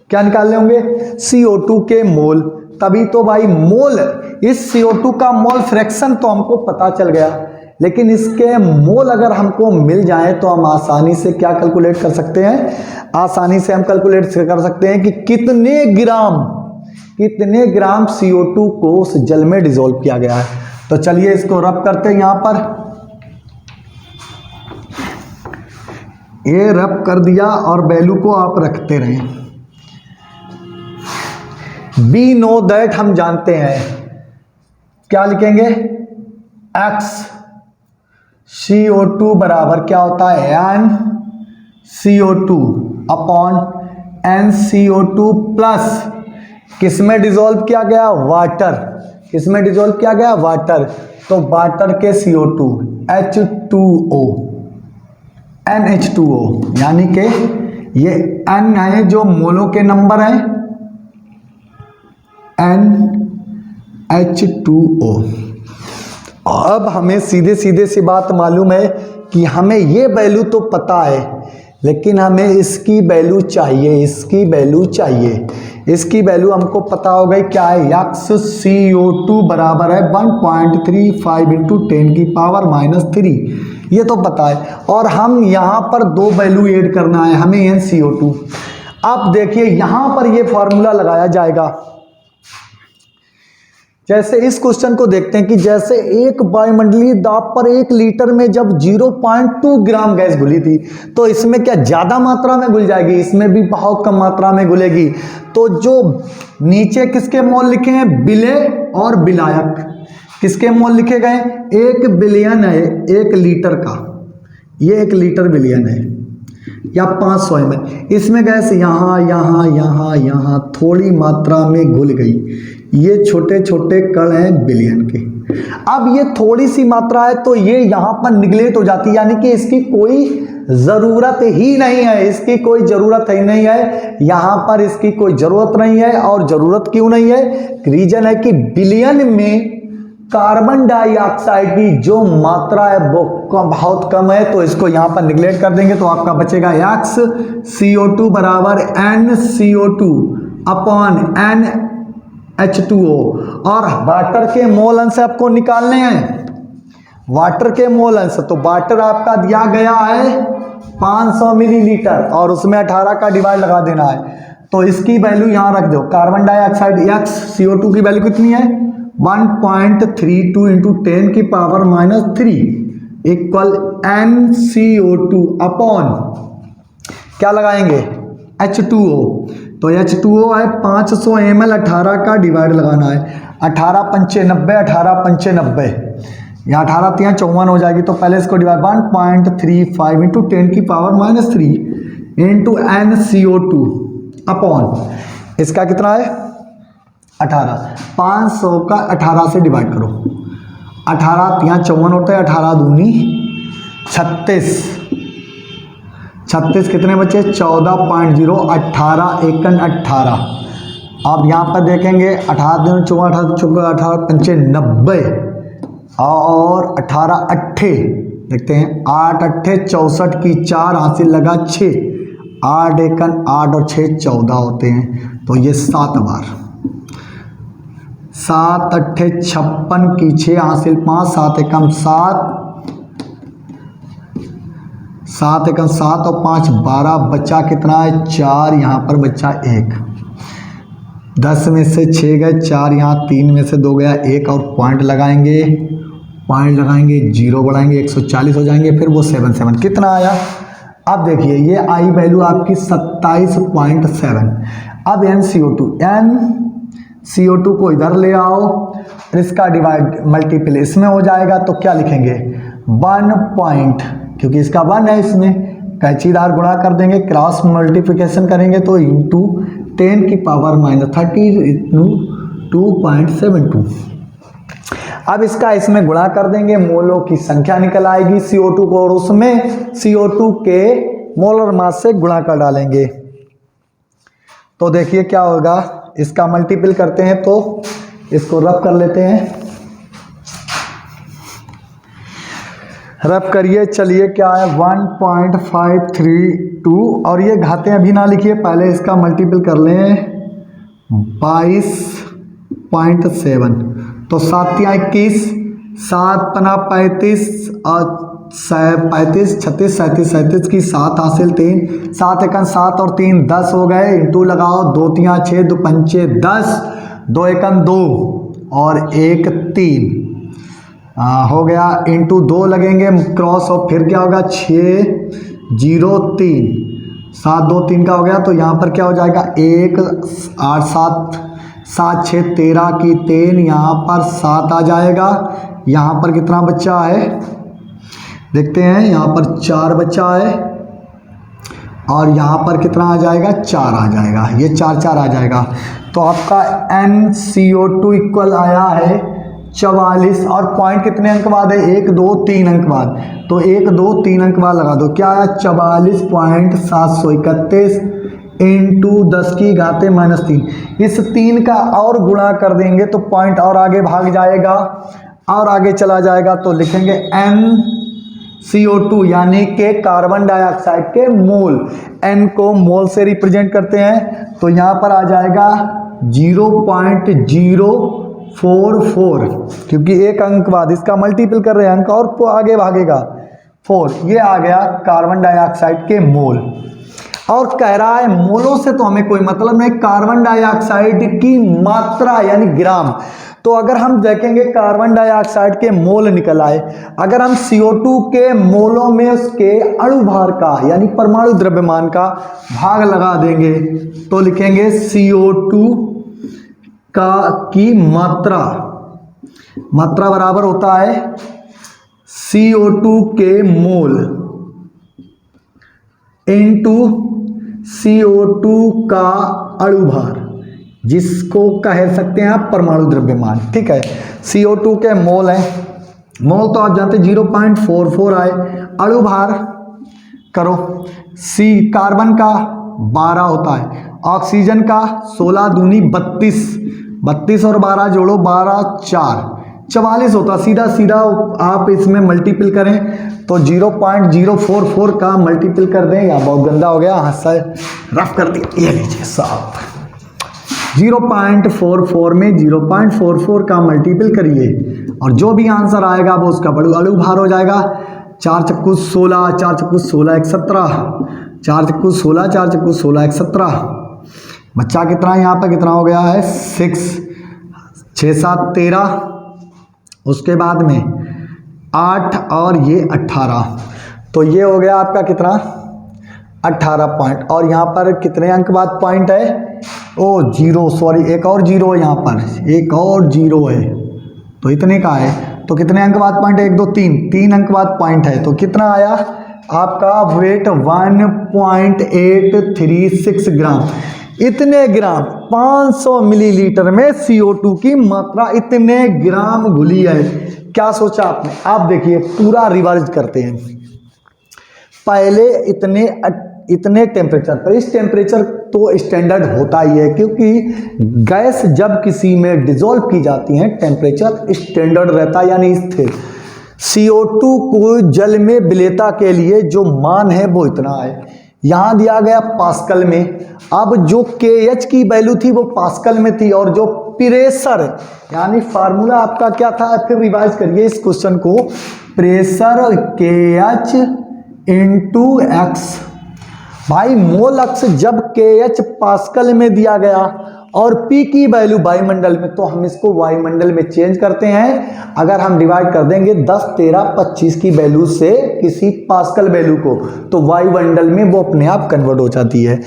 क्या निकालने होंगे, CO2 के मोल, तभी तो भाई मोल, इस CO2 का मोल फ्रैक्शन तो हमको पता चल गया। लेकिन इसके मोल अगर हमको मिल जाए तो हम आसानी से क्या कैलकुलेट कर सकते हैं, आसानी से हम कैलकुलेट कर सकते हैं कि कितने ग्राम CO2 को उस जल में डिसॉल्व किया गया है। तो चलिए इसको रब करते हैं। यहां पर ये रब कर दिया और वैल्यू को आप रखते रहें। वी नो दैट, हम जानते हैं, क्या लिखेंगे, x CO2 बराबर क्या होता है, n CO2 upon n CO2 plus किसमें डिसॉल्व किया गया, वाटर, किसमें डिसॉल्व किया गया, वाटर। तो वाटर के CO2 H2O NH2O, यानी कि ये n है जो मोलों के नंबर हैं, NH2O। अब हमें सीधे सी बात मालूम है कि हमें ये वैल्यू तो पता है, लेकिन हमें इसकी वैल्यू चाहिए, इसकी वैल्यू हमको पता हो गई, क्या है, x CO2 बराबर है 1.35 इंटू 10 की पावर -3, ये तो पता है। और हम यहाँ पर दो वैल्यू ऐड करना है हमें, n CO2। अब देखिए यहाँ पर ये फॉर्मूला लगाया जाएगा। जैसे इस क्वेश्चन को देखते हैं कि जैसे एक वायुमंडलीय दाब पर 1 लीटर में जब 0.2 ग्राम गैस घुली थी, तो इसमें क्या ज़्यादा मात्रा में घुल जाएगी, इसमें भी बहुत कम मात्रा में घुलेगी। तो जो नीचे किसके मोल लिखे हैं, विलेय और विलायक, किसके मोल लिखे गए, 1 बिलियन है 1 लीटर का, ये 1 लीटर बिलियन है, या 500 ml। इसमें गैस यहाँ थोड़ी मात्रा में घुल गई, ये छोटे छोटे कण हैं बिलियन के। अब ये थोड़ी सी मात्रा है तो ये यहाँ पर निगलेक्ट हो जाती है, यानी कि इसकी कोई ज़रूरत ही नहीं है, इसकी कोई ज़रूरत ही नहीं है, यहाँ पर इसकी कोई ज़रूरत नहीं है। और ज़रूरत क्यों नहीं है, रीजन है कि बिलियन में कार्बन डाइऑक्साइड की जो मात्रा है वो बहुत कम है, तो इसको यहाँ पर निगलेक्ट कर देंगे। तो आपका बचेगा x CO2 बराबर n CO2 upon n H2O। और वाटर के मोल अंश आपको निकालने हैं, वाटर के मोल अंश। तो वाटर आपका दिया गया है 500 मिलीलीटर और उसमें 18 का डिवाइड लगा देना है, तो इसकी वैल्यू यहाँ रख दो। कार्बन डाइऑक्साइड x CO2 की वैल्यू कितनी है, 1.32 इंटू 10 की power -3 equal n CO2 upon क्या लगाएंगे, H2O। तो H2O है 500 ml, 18 का डिवाइड लगाना है, 18 पंचे 90, 18 पंचे 90, यहाँ 18 तियाँ 54 हो जाएगी। तो पहले इसको डिवाइड 1.35 इंटू 10 की power -3 into n CO2 upon इसका कितना है 18, 500 का 18 से डिवाइड करो, 18 तियाँ 54 होता है, 18 दूनी 36 कितने बचे 14.0, 18 एकन 18। अब यहाँ पर देखेंगे 18 दूनी 54, 18 पंचे 90 और 18 अट्ठे देखते हैं, 8 अट्ठे 64 की 4 हासिल लगा 6, 8 एकन 8 और 6 14 होते हैं, तो ये 7 बार, 7 अट्ठे 56 की 6 हासिल 5, 7 एकम 7, 7 एकम 7 और 5 12, बच्चा कितना है 4, यहाँ पर बच्चा 1, 10 में से 6 गए, 4 यहाँ, 3 में से 2 गया 1 और पॉइंट लगाएंगे, 0 बढ़ाएंगे 140 हो जाएंगे, फिर वो 77 कितना आया। अब देखिए ये आई वैल्यू आपकी 27.7। अब n CO2 को इधर ले आओ, इसका डिवाइड मल्टीपल इसमें हो जाएगा, तो क्या लिखेंगे 1 पॉइंट, क्योंकि इसका 1 है, इसमें कैचीदार गुणा कर देंगे, क्रॉस मल्टीप्लिकेशन करेंगे तो इंटू 10 की पावर -30 इंटू 2.72। अब इसका इसमें गुणा कर देंगे, मोलों की संख्या निकल आएगी CO2 को, और उसमें CO2 के मोलर मास से गुणा कर डालेंगे। तो देखिए क्या होगा, इसका मल्टीपल करते हैं तो इसको रब कर लेते हैं, रब करिए, चलिए क्या है 1.532, और ये घाते अभी ना लिखिए, पहले इसका मल्टीपल कर लें 22.7, तो 7 या 21, 7 पना 35 और 35 36 37 37 की 7 हासिल 3 7 एकन 7 और 3 10 हो गए। इंटू लगाओ 2 3 6 2 पंचे 10 2 एकन 2 और 1 3 हो गया। इंटू 2 लगेंगे क्रॉस और फिर क्या होगा 6 0 3 7 2 3 का हो गया। तो यहाँ पर क्या हो जाएगा 1 8 7 7 6 13 की 3 यहाँ पर 7 आ जाएगा। यहाँ पर कितना बच्चा है देखते हैं। यहाँ पर 4 बच्चा है और यहाँ पर कितना आ जाएगा 4 आ जाएगा। ये 4 4 आ जाएगा। तो आपका NCO2 इक्वल आया है 44 और पॉइंट कितने अंक बाद है 1 2 3 अंक बाद। तो 1 2 3 अंक बाद लगा दो। क्या आया 44.731 इंटू 10 की घाते -3। इस 3 का और गुणा कर देंगे तो पॉइंट और आगे भाग जाएगा और आगे चला जाएगा। तो लिखेंगे NCO2 यानी कि कार्बन डाइऑक्साइड के मोल। N को मोल से रिप्रेजेंट करते हैं तो यहाँ पर आ जाएगा 0.044 क्योंकि एक अंक बाद इसका मल्टीपल कर रहे हैं अंक और आगे भागेगा 4। ये आ गया कार्बन डाइऑक्साइड के मोल। और कह रहा है मोलों से तो हमें कोई मतलब नहीं, कार्बन डाइऑक्साइड की मात्रा यानी ग्राम। तो अगर हम देखेंगे कार्बन डाइऑक्साइड के मोल निकल आए, अगर हम CO2 के मोलों में उसके अणु भार का यानी परमाणु द्रव्यमान का भाग लगा देंगे तो लिखेंगे CO2 की मात्रा बराबर होता है CO2 के मोल इंटू CO2 का अणु भार जिसको कह सकते हैं आप परमाणु द्रव्यमान। ठीक है, CO2 के मोल हैं, मोल तो आप जानते 0.44 आए। अणु भार करो कार्बन का 12 होता है, ऑक्सीजन का 16 दूनी 32 और 12 जोड़ो 12 4 44 होता। सीधा सीधा आप इसमें मल्टीपल करें तो 0.044 का मल्टीपल कर दें। या बहुत गंदा हो गया, हाथ से रफ कर दिया। ये लीजिए साहब 0.44 में 0.44 का मल्टीपल करिए और जो भी आंसर आएगा वो उसका अणु भार हो जाएगा। 4 चक्कू 16 4 चक्कू 16 1 17 4 चक्कू 16 4 चक्कू 16 1 17। बच्चा कितना यहाँ पर कितना हो गया है 6 6 7 13। उसके बाद में 8 और ये 18। तो ये हो गया आपका कितना 18 पॉइंट। और यहाँ पर कितने अंक बाद पॉइंट है 0 सॉरी एक और 0 है, यहाँ पर एक और 0 है तो इतने का है। तो कितने अंक बाद पॉइंट है 1 2 3 अंक बाद पॉइंट है। तो कितना आया आपका वेट 1.836 ग्राम। इतने ग्राम 500 मिलीलीटर में CO2 की मात्रा इतने ग्राम घुली है। क्या सोचा आपने? आप देखिए पूरा रिवाइज करते हैं। पहले इतने टेम्परेचर पर, इस टेम्परेचर तो स्टैंडर्ड होता ही है क्योंकि गैस जब किसी में डिसॉल्व की जाती है टेम्परेचर स्टैंडर्ड रहता है यानी स्थिर। CO2 को जल में विलेयता के लिए जो मान है वो इतना है, यहाँ दिया गया पास्कल में। अब जो KH की वैल्यू थी वो पास्कल में थी और जो प्रेशर यानी फार्मूला आपका क्या था, फिर रिवाइज करिए इस क्वेश्चन को। Pressure KH into x. भाई मोल अक्स जब KH पास्कल में दिया गया और P की वैल्यू वायुमंडल में, तो हम इसको वायुमंडल में चेंज करते हैं। अगर हम डिवाइड कर देंगे 10 13 25 की वैल्यू से किसी पास्कल वैल्यू को तो वायुमंडल में वो अपने आप कन्वर्ट हो जाती है।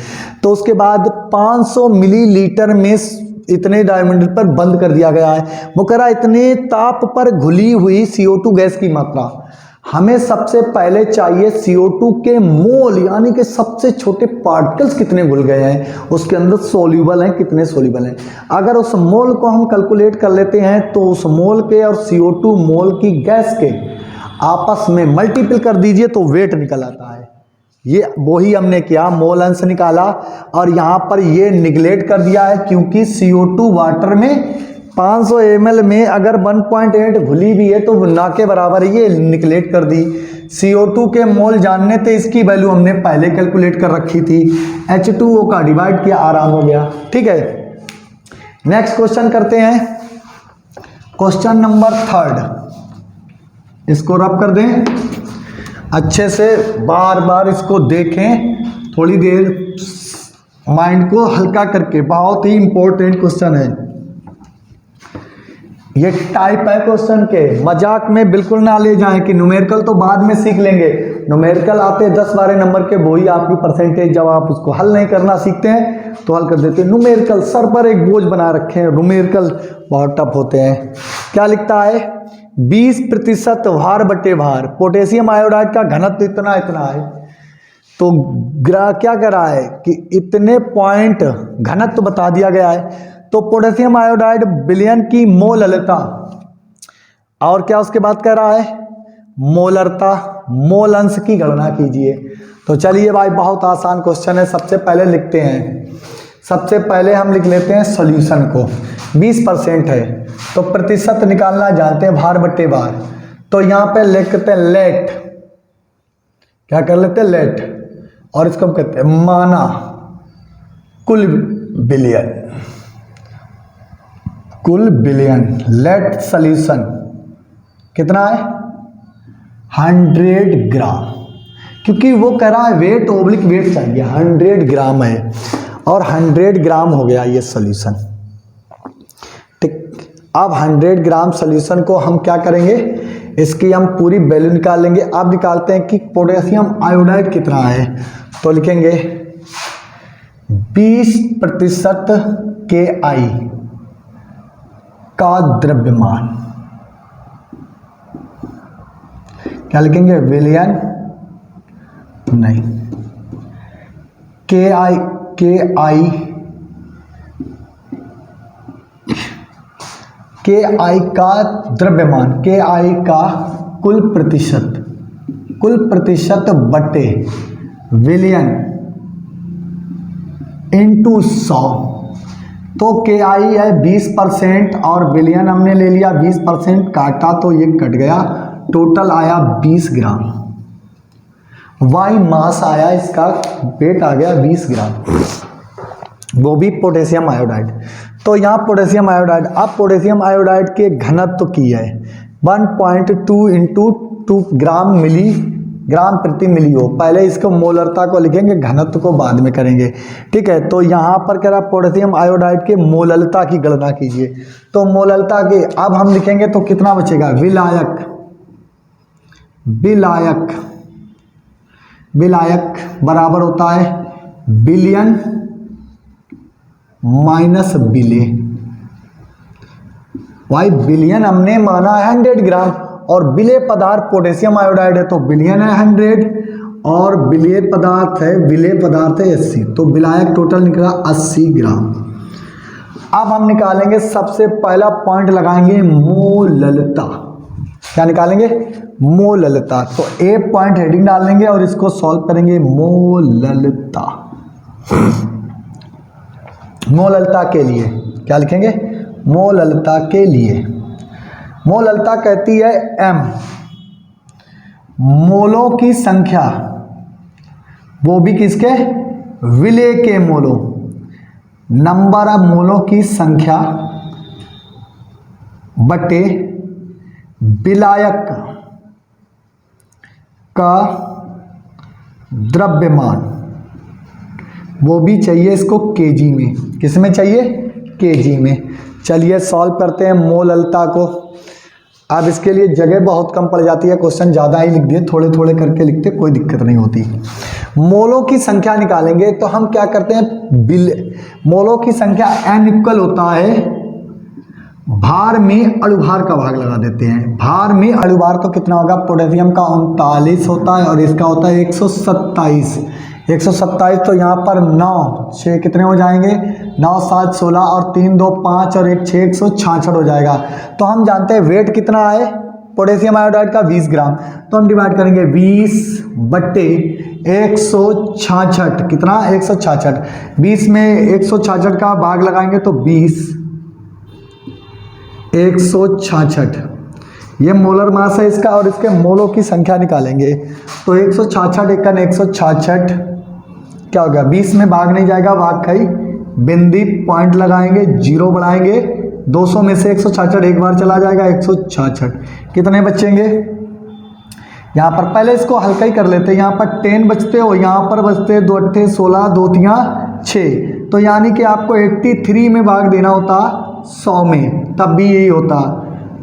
तो उसके बाद 500 मिलीलीटर में इतने वायुमंडल पर बंद कर दिया गया है। वो कह रहा इतने ताप पर घुली हुई CO2 गैस की मात्रा। हमें सबसे पहले चाहिए CO2 के मोल यानी कि सबसे छोटे पार्टिकल्स कितने घुल गए हैं, उसके अंदर सोल्यूबल हैं कितने सोल्यूबल हैं। अगर उस मोल को हम कैलकुलेट कर लेते हैं तो उस मोल के और CO2 मोल की गैस के आपस में मल्टीपल कर दीजिए तो वेट निकल आता है। ये वही हमने किया, मोल अंश निकाला और यहाँ पर ये निगलेक्ट कर दिया है क्योंकि CO2 वाटर में 500 ml में अगर 1.8 घुली भी है तो ना के बराबर ये निकलेट कर दी। CO2 के मोल जानने थे, इसकी वैल्यू हमने पहले कैलकुलेट कर रखी थी। H2O का डिवाइड किया, आराम हो गया। ठीक है, नेक्स्ट क्वेश्चन करते हैं। Question number 3। इसको रब कर दें अच्छे से, बार बार इसको देखें, थोड़ी देर माइंड को हल्का करके। बहुत ही इंपॉर्टेंट क्वेश्चन है ये, टाइप है क्वेश्चन के, मजाक में बिल्कुल ना ले जाएं कि न्यूमेरिकल तो बाद में सीख लेंगे। न्यूमेरिकल आते 10-12 नंबर के, वही आपकी परसेंटेज, जब आप उसको हल नहीं करना सीखते हैं तो हल कर देते हैं। न्यूमेरिकल सर पर एक बोझ बना रखे हैं, न्यूमेरिकल बहुत टफ होते हैं। क्या लिखता है, 20% भार बटे भार, पोटेशियम आयोडाइड का घनत्व इतना इतना है। तो क्या करा है कि इतने पॉइंट घनत्व बता दिया गया है। तो पोटेशियम आयोडाइड विलयन की मोललता, और क्या उसके बाद कह रहा है, मोलरता, मोल अंश की गणना कीजिए। तो चलिए भाई, बहुत आसान क्वेश्चन है। सबसे पहले लिखते हैं, सबसे पहले हम लिख लेते हैं सॉल्यूशन को। 20% है तो प्रतिशत निकालना जानते हैं, भार बट्टे भार। तो यहाँ पे लिखते हैं लेट, क्या कर लेते हैं, लेट, और इसको हम कहते हैं माना कुल बिलियन, कुल बिलियन। लेट सॉल्यूशन कितना है, 100 ग्राम, क्योंकि वो कह रहा है वेट ओब्लिक वेट चाहिए, 100 ग्राम है, और 100 ग्राम हो गया ये सॉल्यूशन। ठीक, अब 100 ग्राम सॉल्यूशन को हम क्या करेंगे, इसकी हम पूरी वैल्यू निकाल लेंगे। अब निकालते हैं कि पोटेशियम आयोडाइड कितना है। तो लिखेंगे 20% KI का द्रव्यमान, क्या लिखेंगे, विलयन नहीं, KI का द्रव्यमान, KI का कुल प्रतिशत बटे विलयन इंटू 100। तो KI है 20% और विलयन हमने ले लिया 20%, काटा तो ये कट गया, टोटल आया 20 ग्राम। वाई मास आया, इसका वेट आ गया 20 ग्राम, वो भी पोटेशियम आयोडाइड। तो यहाँ पोटेशियम आयोडाइड, अब पोटेशियम आयोडाइड के घनत्व की है 1.2 इंटू 2 ग्राम प्रति मिली हो। पहले इसको मोलरता को लिखेंगे, घनत्व को बाद में करेंगे। ठीक है, तो यहाँ पर कह रहा पोटेशियम आयोडाइड के मोललता की गणना कीजिए। तो मोललता के अब हम लिखेंगे तो कितना बचेगा, विलायक बराबर होता है बिलियन माइनस बिले। भाई बिलियन हमने माना है 100 ग्राम, और विलेय पदार्थ पोटेशियम आयोडाइड है तो बिलियन है 100, और विलेय पदार्थ है 80, तो विलायक टोटल निकला 80 ग्राम। अब हम निकालेंगे, सबसे पहला पॉइंट लगाएंगे मोललता। क्या निकालेंगे, मोललता। तो ए पॉइंट हेडिंग डाल देंगे और इसको सॉल्व करेंगे। मोललता, मोललता के लिए क्या लिखेंगे, मोललता के लिए, मोललता कहती है m, मोलों की संख्या, वो भी किसके, विलेय के मोलों, नंबर ऑफ मोलों की संख्या बटे विलायक का द्रव्यमान, वो भी चाहिए इसको केजी में। किस में चाहिए, केजी में। चलिए सॉल्व करते हैं मोललता को। अब इसके लिए जगह बहुत कम पड़ जाती है, क्वेश्चन ज़्यादा ही लिख दिए, थोड़े थोड़े करके लिखते, कोई दिक्कत नहीं होती। मोलों की संख्या निकालेंगे तो हम क्या करते हैं, मोलों की संख्या n इक्वल होता है भार में अणुभार का भाग लगा देते हैं। भार में अणुभार तो कितना होगा, पोटेशियम का 39 होता है और इसका होता है 127। 127 तो यहाँ पर 9 6 कितने हो जाएंगे, 9 7 16 और 3 2 5 और 1 6 166 हो जाएगा। तो हम जानते हैं वेट कितना है पोटेशियम आयोडाइड का, 20 ग्राम। तो हम डिवाइड करेंगे 20 बट्टे 166, कितना 166, 20 में 166 का भाग लगाएंगे तो 20, 166 ये मोलर मास है इसका, और इसके मोलों की संख्या निकालेंगे। तो 166 एकन 166 क्या हो गया, 20 में भाग नहीं जाएगा, भाग खाई बिंदी, पॉइंट लगाएंगे, जीरो बढ़ाएंगे, 200 में से 166 एक बार चला जाएगा, 166 कितने बचेंगे यहाँ पर पहले इसको हल्का ही कर लेते हैं। यहाँ पर 10 बचते हो, यहाँ पर बचते 2 अट्ठे 16, 2 तियाँ 6, तो यानी कि आपको 83 में भाग देना होता 100 में, तब भी यही होता।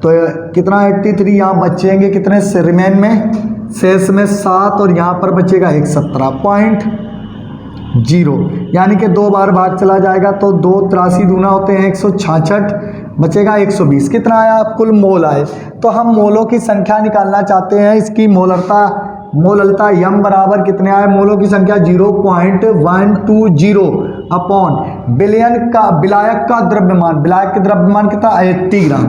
तो कितना 83 यहाँ बचेंगे कितने से रिमेन में, शेष में 7, और यहाँ पर बचेगा 117.0, यानी कि 2 बार भाग चला जाएगा तो 2 83 दूना होते हैं 166, बचेगा 120। कितना आया कुल मोल आए। तो हम मोलों की संख्या निकालना चाहते हैं, इसकी मोललता यम बराबर कितने आए, मोलों की संख्या 0.120 अपॉन बिलियन का विलायक का द्रव्यमान, विलायक के द्रव्यमान कितना 80 ग्राम,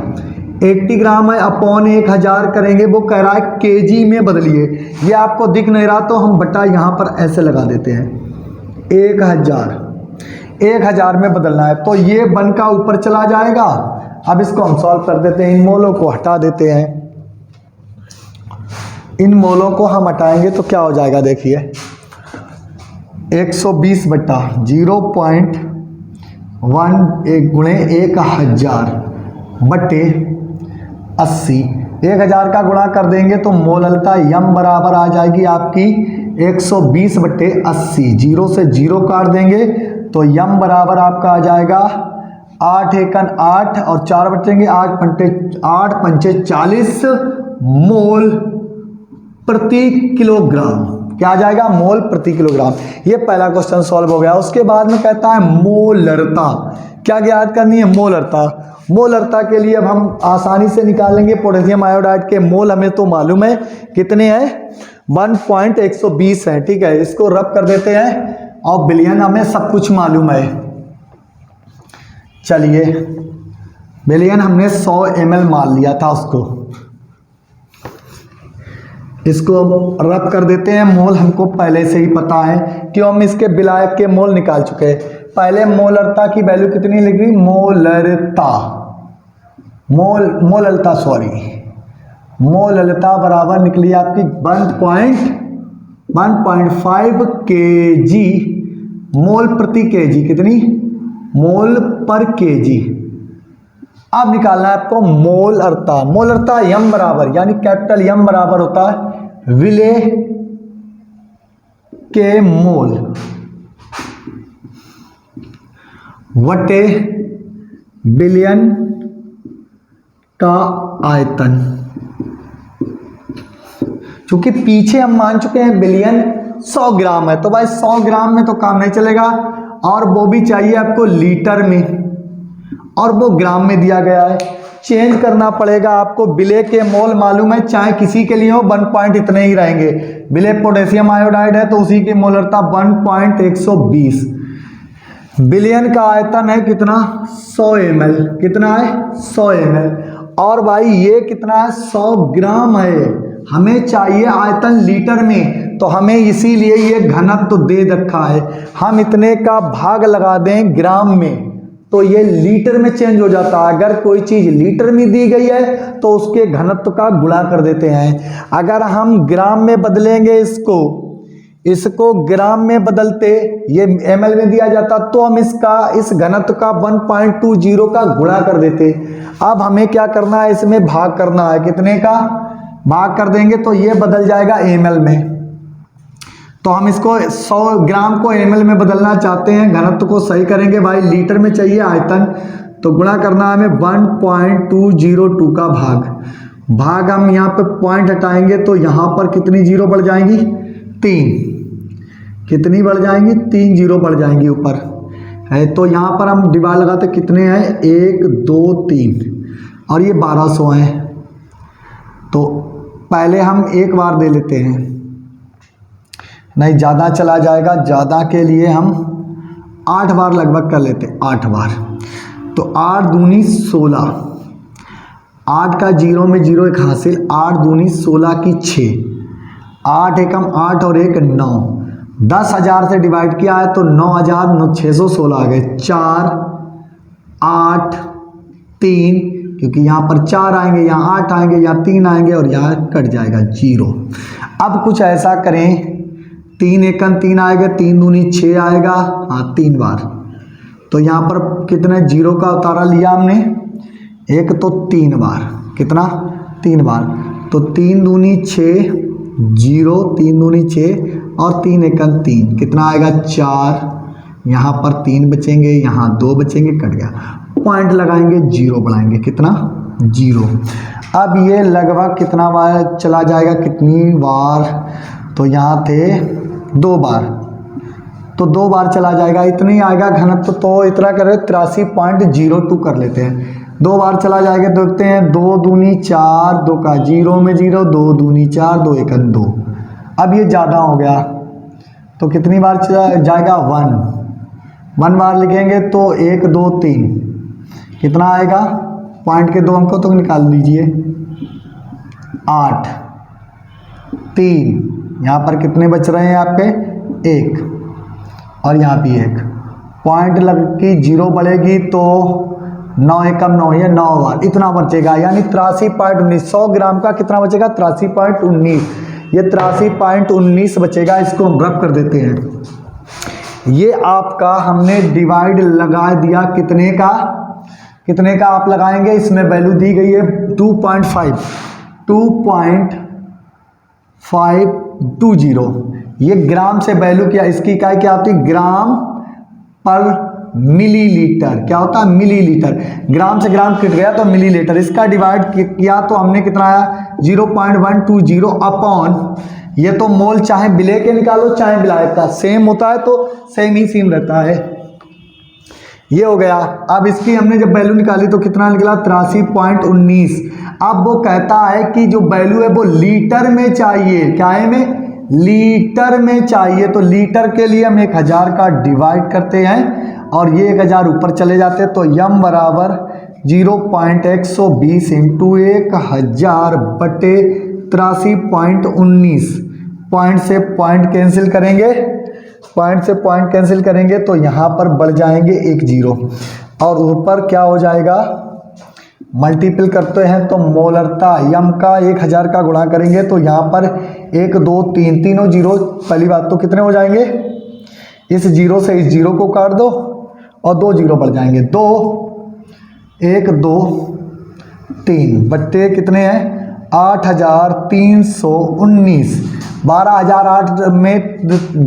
80 ग्राम है अपॉन 1000 करेंगे, वो कह रहा है केजी में बदलिए। ये आपको दिख नहीं रहा तो हम बटा यहाँ पर ऐसे लगा देते हैं, 1000 में बदलना है, तो ये बन का ऊपर चला जाएगा। अब इसको हम सॉल्व कर देते हैं, इन मोलों को हटा देते हैं। इन मोलों को हम हटाएंगे तो क्या हो जाएगा, देखिए 120 बटा 0.1 गुणे 1000 बटे 80, 1000 का गुणा कर देंगे तो मोललता यम बराबर आ जाएगी आपकी 120 बटे 80, 0 से 0 काट देंगे तो यम बराबर आपका आ जाएगा 8 एकन 8 और 4 बचेंगे 8 पंचे 40 मोल प्रति किलोग्राम। क्या आ जाएगा, मोल प्रति किलोग्राम। ये पहला क्वेश्चन सॉल्व हो गया। उसके बाद में कहता है मोलरता, क्या ज्ञात करनी है, मोलरता। मोलरता के लिए अब हम आसानी से निकालेंगे पोटेशियम आयोडाइड के मोल, हमें तो मालूम है कितने हैं 1.120 है, ठीक है। इसको रब कर देते हैं और बिलियन हमें सब कुछ मालूम है। चलिए बिलियन हमने 100 ml मान लिया था उसको, इसको रब कर देते हैं। मोल हमको पहले से ही पता है क्यों, हम इसके विलायक के मोल निकाल चुके हैं। पहले मोलरता की वैल्यू कितनी लिख रही, मोललता बराबर निकली आपकी 1.5 kg मोल प्रति केजी, कितनी मोल पर केजी। अब निकालना है आपको मोलरता। मोलरता यम बराबर यानी कैपिटल यम बराबर होता है विलेय के मोल वटे बिलियन का आयतन। क्योंकि पीछे हम मान चुके हैं बिलियन 100 ग्राम है, तो भाई 100 ग्राम में तो काम नहीं चलेगा, और वो भी चाहिए आपको लीटर में, और वो ग्राम में दिया गया है। चेंज करना पड़ेगा आपको। विलेय के मोल मालूम है, चाहे किसी के लिए हो 1 पॉइंट इतने ही रहेंगे। विलेय पोटेशियम आयोडाइड है तो उसी की मोलरता 1.120। बिलियन का आयतन है कितना 100 ml, कितना है 100 ml, और भाई ये कितना है 100 ग्राम है। हमें चाहिए आयतन लीटर में, तो हमें इसीलिए ये घनत्व तो दे रखा है। हम इतने का भाग लगा दें ग्राम में तो ये लीटर में चेंज हो जाता है। अगर कोई चीज़ लीटर में दी गई है तो उसके घनत्व का गुणा कर देते हैं। अगर हम ग्राम में बदलेंगे इसको ग्राम में बदलते, ये ml में दिया जाता, तो हम इस घनत्व का 1.20 का गुणा कर देते। अब हमें क्या करना है, इसमें भाग करना है। कितने का भाग कर देंगे तो ये बदल जाएगा ml में। तो हम इसको 100 ग्राम को ml में बदलना चाहते हैं, घनत्व को सही करेंगे भाई, लीटर में चाहिए आयतन, तो गुणा करना है हमें 1.202 का भाग हम यहाँ पे पॉइंट हटाएंगे तो यहाँ पर कितनी जीरो बढ़ जाएंगी, 3। कितनी बढ़ जाएंगी, 3 जीरो बढ़ जाएंगी ऊपर है। तो यहाँ पर हम डिवाइड लगाते कितने हैं, 1 2 3, और ये 1200 हैं। तो पहले हम एक बार दे लेते हैं, नहीं ज़्यादा चला जाएगा, ज़्यादा के लिए हम 8 बार लगभग कर लेते हैं, 8 बार। तो 8 दूनी 16, 8 का 0 में 0 एक हासिल, 8 दूनी 16 की 6, 8 एकम 8 और 1 9, 10,000 से डिवाइड किया है तो 9,616 आ गए। 4 8 3, क्योंकि यहाँ पर 4 आएंगे, यहाँ 8 आएंगे, यहाँ 3 आएंगे और यहाँ कट जाएगा 0। अब कुछ ऐसा करें, 3 एकम 3 आएगा, 3 दूनी 6 आएगा, हाँ 3 बार। तो यहाँ पर कितने 0 का उतारा लिया हमने, एक तो 3 बार, कितना 3 बार। तो 3 दूनी 6, 0, 3 दूनी 6 और 3 एकम 3, कितना आएगा 4। यहाँ पर 3 बचेंगे, यहाँ 2 बचेंगे, कट गया। पॉइंट लगाएंगे, 0 बढ़ाएंगे, कितना 0। अब ये लगभग कितना बार चला जाएगा, कितनी बार, तो यहाँ थे 2 बार, तो 2 बार चला जाएगा, इतनी आएगा घनत्व। तो इतना करें 83.02 कर लेते हैं। 2 बार चला जाएगा, देखते हैं। 2 दूनी 4, 2 का 0 में 0, 2 दूनी 4, 2 एकम 2। अब ये ज़्यादा हो गया, तो कितनी बार चला जाएगा, 1 बार लिखेंगे तो 1, 2, 3, कितना आएगा, पॉइंट के 2 अंकों तो निकाल लीजिए, 8, 3, यहाँ पर कितने बच रहे हैं आपके, 1, और यहाँ भी 1। पॉइंट लग की 0 बढ़ेगी तो 9 एकम 9, ये 9 बार इतना बचेगा, यानी 83.19। 100 ग्राम का कितना बचेगा, 83.19। ये 83.19 बचेगा। इसको हम रब कर देते हैं। ये आपका हमने डिवाइड लगा दिया, कितने का, कितने का आप लगाएंगे, इसमें वैल्यू दी गई है 2.520। ये ग्राम से वैल्यू क्या, इसकी इकाई क्या होती है, ग्राम पर मिलीलीटर। क्या होता है, मिलीलीटर। ग्राम से ग्राम कट गया तो मिलीलीटर। इसका डिवाइड किया तो हमने कितना आया, 0.120 अपॉन, ये तो मोल चाहे विलेय के निकालो चाहे विलायक का, सेम होता है तो सेम ही सेम रहता है। ये हो गया। अब इसकी हमने जब वैल्यू निकाली तो कितना निकला, 83.19। अब वो कहता है कि जो वैल्यू है वो लीटर में चाहिए, क्या है में, लीटर में चाहिए। तो लीटर के लिए हम 1000 का डिवाइड करते हैं और ये 1000 ऊपर चले जाते हैं, तो यम बराबर 0.120 इंटू 1000 बटे 83.19। पॉइंट से पॉइंट कैंसिल करेंगे, पॉइंट से पॉइंट कैंसिल करेंगे तो यहाँ पर बढ़ जाएंगे 1 0 और ऊपर क्या हो जाएगा, मल्टीपल करते हैं तो मोलरता यम का 1000 का गुणा करेंगे तो यहाँ पर 1 2 3 तीनों 0। पहली बात तो कितने हो जाएंगे, इस 0 से इस 0 को काट दो और 2 0 बढ़ जाएंगे, 2 1 2 3 बट्टे कितने हैं 8319। 12008 में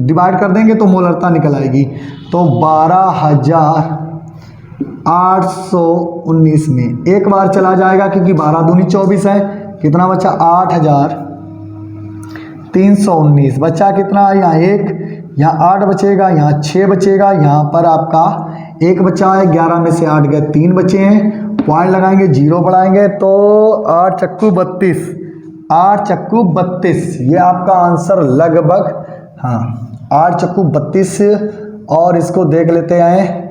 डिवाइड कर देंगे तो मोलरता निकल आएगी, तो 12819 में एक बार चला जाएगा क्योंकि 12 दूनी 24 है। कितना बचा, 8319 बचा। कितना, यहाँ 1, यहाँ 8 बचेगा, यहाँ 6 बचेगा, यहाँ पर आपका 1 बचा है, 11 में से 8 गए, 3 बचे हैं। पॉइंट लगाएंगे, 0 बढ़ाएंगे तो 8 चक्कू 32, 8 चक्कू 32। ये आपका आंसर लगभग, हाँ 8 चक्कू 32। और इसको देख लेते हैं,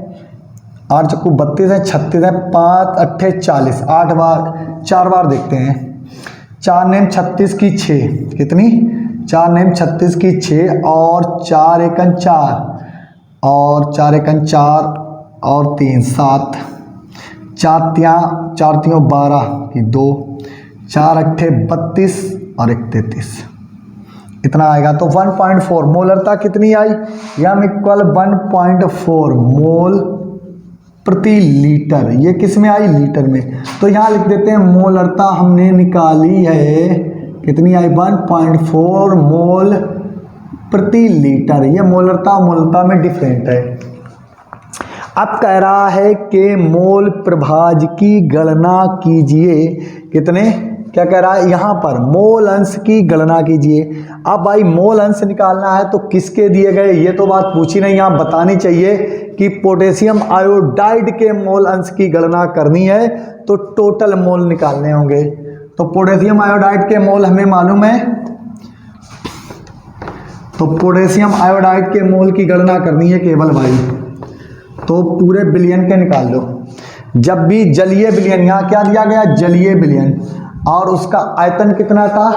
8 चक्कू 32 है, 36 है, 5 8 40, 8 बार 4 बार देखते हैं। 4 नेम 36 की 6, कितनी, 4 नेम 36 की 6 और 4 एकन 4 और 4 एकन 4 और 3 7, 4 3 12 की 2, 4 8 32 और 1 33, इतना आएगा। तो 1.4 मोलरता कितनी आई, यम इक्वल 1.4 मोल प्रति लीटर। ये किस में आई, लीटर में। तो यहाँ लिख देते हैं मोलरता हमने निकाली है, कितनी आई, 1.4 मोल प्रति लीटर। ये मोलरता में डिफरेंट है। अब कह रहा है कि मोल प्रभाज की गणना कीजिए, कितने, क्या कह रहा है यहाँ पर, मोल अंश की गणना कीजिए। अब भाई मोल अंश निकालना है तो किसके दिए गए, ये तो बात पूछी नहीं, यहाँ बतानी चाहिए कि पोटेशियम आयोडाइड के मोल अंश की गणना करनी है तो टोटल मोल निकालने होंगे। तो पोटेशियम आयोडाइड के मोल हमें मालूम है, तो पोटेशियम आयोडाइड के मोल की गणना करनी है केवल भाई, तो पूरे बिलियन के निकाल लो। जब भी जलीय विलयन, यहाँ क्या दिया गया, जलीय विलयन, और उसका आयतन कितना था,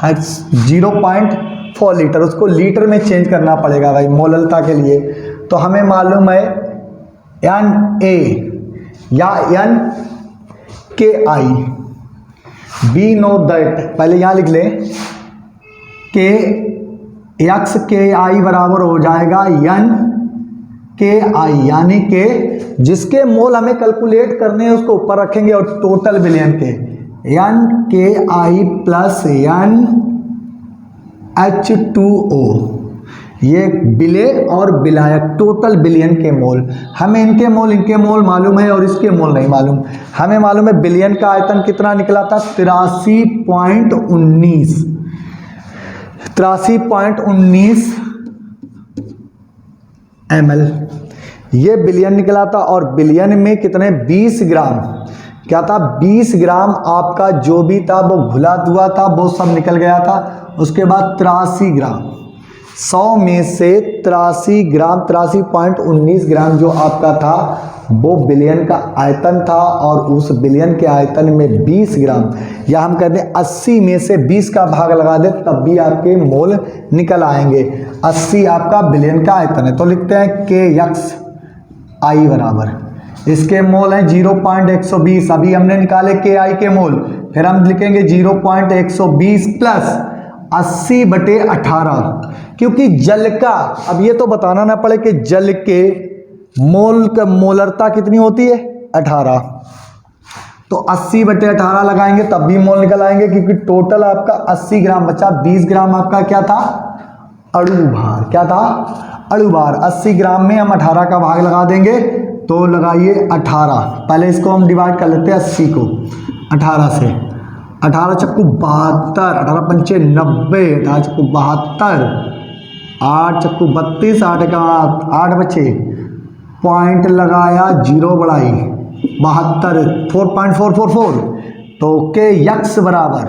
0.4 लीटर, उसको लीटर में चेंज करना पड़ेगा भाई मोललता के लिए। तो हमें मालूम है Na या NKI, वी नो दैट, पहले यहाँ लिख लें कि XKI बराबर हो जाएगा NKI, यानी कि जिसके मोल हमें कैलकुलेट करने हैं उसको ऊपर रखेंगे और टोटल विलयन के NKI प्लस H2O, ये विलेय और विलायक टोटल बिलियन के मोल। हमें इनके मोल मालूम है और इसके मोल नहीं मालूम। हमें मालूम है बिलियन का आयतन कितना निकला था 83.19 ml, ये बिलियन निकला था। और बिलियन में कितने 20 ग्राम, क्या था 20 ग्राम आपका जो भी था वो घुला हुआ था, वो सब निकल गया था। उसके बाद 83 ग्राम, 100 में से 83 ग्राम 83.19 ग्राम जो आपका था वो बिलियन का आयतन था। और उस बिलियन के आयतन में 20 ग्राम, या हम कहते हैं 80 में से 20 का भाग लगा दे तब भी आपके मोल निकल आएंगे। 80 आपका बिलियन का आयतन है, तो लिखते हैं KXI बराबर, इसके मोल हैं 0.120। अभी हमने निकाले KI के मोल, फिर हम लिखेंगे 0.120 प्लस 80/18, क्योंकि जल का, अब ये तो बताना ना पड़े कि जल के मोल का मोलरता कितनी होती है 18, तो 80/18 लगाएंगे तब भी मोल निकल आएंगे, क्योंकि टोटल आपका 80 ग्राम बचा, 20 ग्राम आपका क्या था अणु भार, क्या था अणु भार। 80 ग्राम में हम 18 का भाग लगा देंगे, तो लगाइए 18, पहले इसको हम डिवाइड कर लेते हैं 80 को 18 से, 18 चक्कू 72, 18 पंचे 90, 18 चक्कू 72, 8 चक्कू 32, 8 का 8 बचे, पॉइंट लगाया, जीरो बढ़ाई 72, 4.444, तो KX बराबर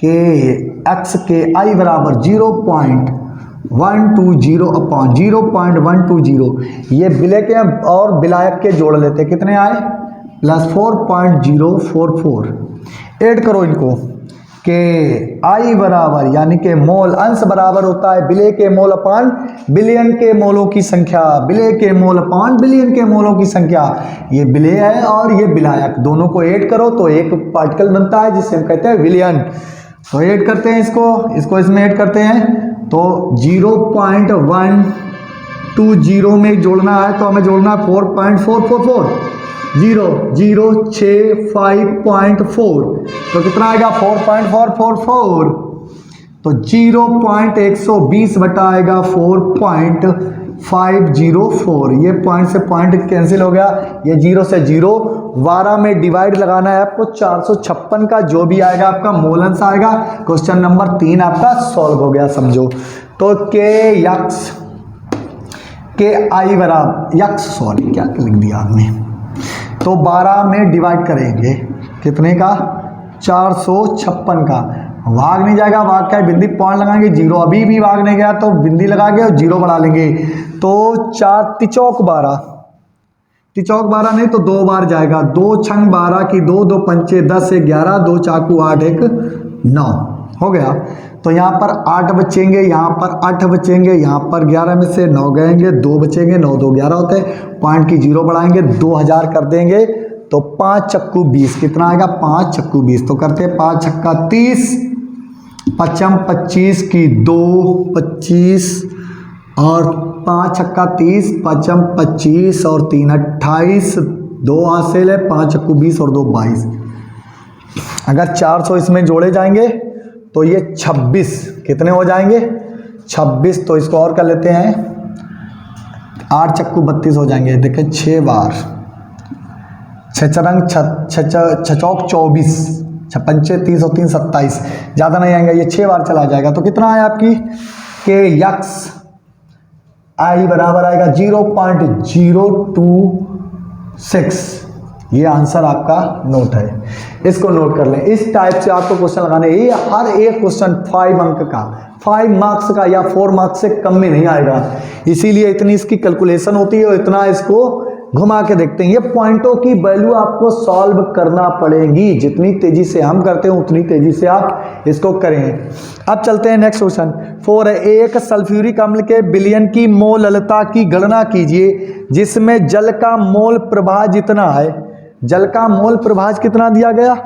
KI बराबर 0.120/0.120। ये विलेय के और विलायक के जोड़ लेते, कितने आए प्लस 4.044, ऐड करो इनको। KI बराबर यानी कि मोल अंश बराबर होता है विलेय के मोल अपान बिलियन के मोलों की संख्या, विलेय के मोल अपान बिलियन के मोलों की संख्या। ये विलेय है और ये विलायक, दोनों को ऐड करो तो एक पार्टिकल बनता है जिसे हम कहते हैं विलियन। तो ऐड करते हैं इसको इसमें ऐड करते हैं, तो 0.120 में जोड़ना है, तो हमें जोड़ना है 4.444, 0.065.4, तो कितना आएगा 4.444, तो 0.120 बटा आएगा 4.504। ये पॉइंट से पॉइंट कैंसिल हो गया, ये 0 से 0, 12 में डिवाइड लगाना है आपको, 456 का जो भी आएगा आपका मोल अंश आएगा। क्वेश्चन नंबर 3 आपका सॉल्व हो गया, समझो। तो KI बराबर यक्स, सॉरी क्या लिख दिया आपने, तो 12 में डिवाइड करेंगे, कितने का 456 का, भाग नहीं जाएगा, भाग का बिंदी पॉइंट लगाएंगे, 0, अभी भी भाग नहीं गया तो बिंदी लगा के और 0 बढ़ा लेंगे, तो 4 तिचौक 12, तिचौक 12 नहीं तो 2 बार जाएगा, 2 छंग 12 की 2, 2 पंचे 10, 11, 2 चाकू 8, 1 9 हो गया। तो यहाँ पर 8 बचेंगे, यहाँ पर 8 बचेंगे, यहाँ पर 11 में से 9 गएंगे, 2 बचेंगे, 9 2 11 होते हैं, पॉइंट की 0 बढ़ाएंगे, 2000 कर देंगे, तो 5 चक्कू 20, कितना आएगा 5 चक्कू 20, तो करते हैं 5 छक्का 30, 5 25 की 2 25 और 5 छक्का 30, 5 25 और 3 28, 2 हासिल है, 5 चक्कू 20 और 2 22। अगर 400 इसमें जोड़े जाएंगे तो ये 26 कितने हो जाएंगे 26, तो इसको और कर लेते हैं, 8 चक्कू 32 हो जाएंगे, देखें 6 बार, 6 चरंग 6 चौक 24, 6 पंचे 30 और 3 27, ज़्यादा नहीं आएंगे, ये 6 बार चला जाएगा। तो कितना है आपकी KXI बराबर आएगा 0.026। ये आंसर आपका नोट है, इसको नोट कर लें। इस टाइप से आपको क्वेश्चन लगाने, ये हर एक क्वेश्चन 5 अंक का, 5 मार्क्स का या 4 मार्क्स से कम में नहीं आएगा, इसीलिए इतनी इसकी कैलकुलेशन होती है और इतना इसको घुमा के देखते हैं। ये पॉइंटों की वैल्यू आपको सॉल्व करना पड़ेगी, जितनी तेजी से हम करते हैं उतनी तेजी से आप इसको करें। अब चलते हैं नेक्स्ट क्वेश्चन 4 है, एक सल्फ्यूरिक अम्ल के बिलियन की मोललता की गणना कीजिए जिसमें जल का मोल प्रभाव जितना है। जल का मोल प्रभाज कितना दिया गया,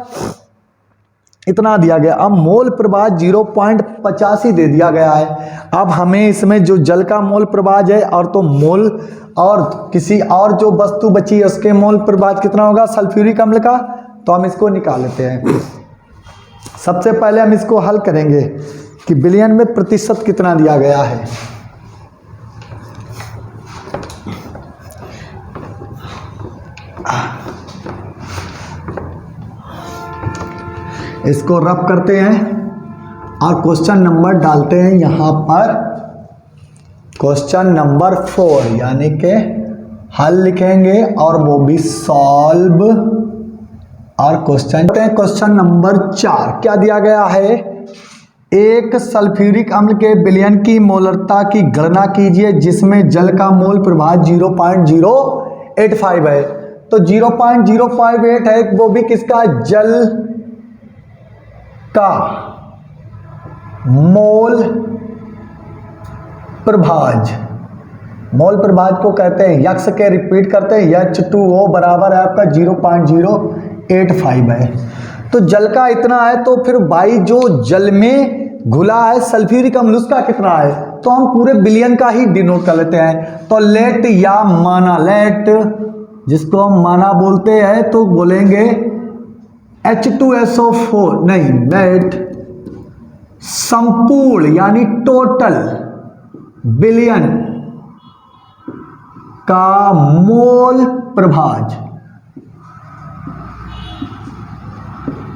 इतना दिया गया। अब मोल प्रभाज 0.85 दे दिया गया है। अब हमें इसमें जो जल का मोल प्रभाज है और तो मोल और किसी और जो वस्तु बची है उसके मोल प्रभाज कितना होगा सल्फ्यूरिक अम्ल का, तो हम इसको निकाल लेते हैं। सबसे पहले हम इसको हल करेंगे, कि बिलियन में प्रतिशत कितना दिया गया है। इसको रब करते हैं और क्वेश्चन नंबर डालते हैं यहां पर, क्वेश्चन नंबर 4, यानी कि हल लिखेंगे और वो भी सॉल्व। और क्वेश्चन नंबर 4 क्या दिया गया है, एक सल्फ्यूरिक अम्ल के विलयन की मोलरता की गणना कीजिए जिसमें जल का मोल प्रभाव 0.085 है। तो 0.058 है, वो भी किसका, जल का मोल प्रभाज। मोल प्रभाज को कहते हैं यक्स के, रिपीट करते हैं, H2O बराबर है आपका 0.085 है। तो जल का इतना है, तो फिर भाई जो जल में घुला है सल्फ्यूरिक अम्ल उसका कितना है, तो हम पूरे बिलियन का ही डिनोट कर लेते हैं। तो लेट या माना, लेट जिसको हम माना बोलते हैं तो बोलेंगे H2SO4, नहीं, लेट संपूर्ण यानी टोटल बिलियन का मोल प्रभाज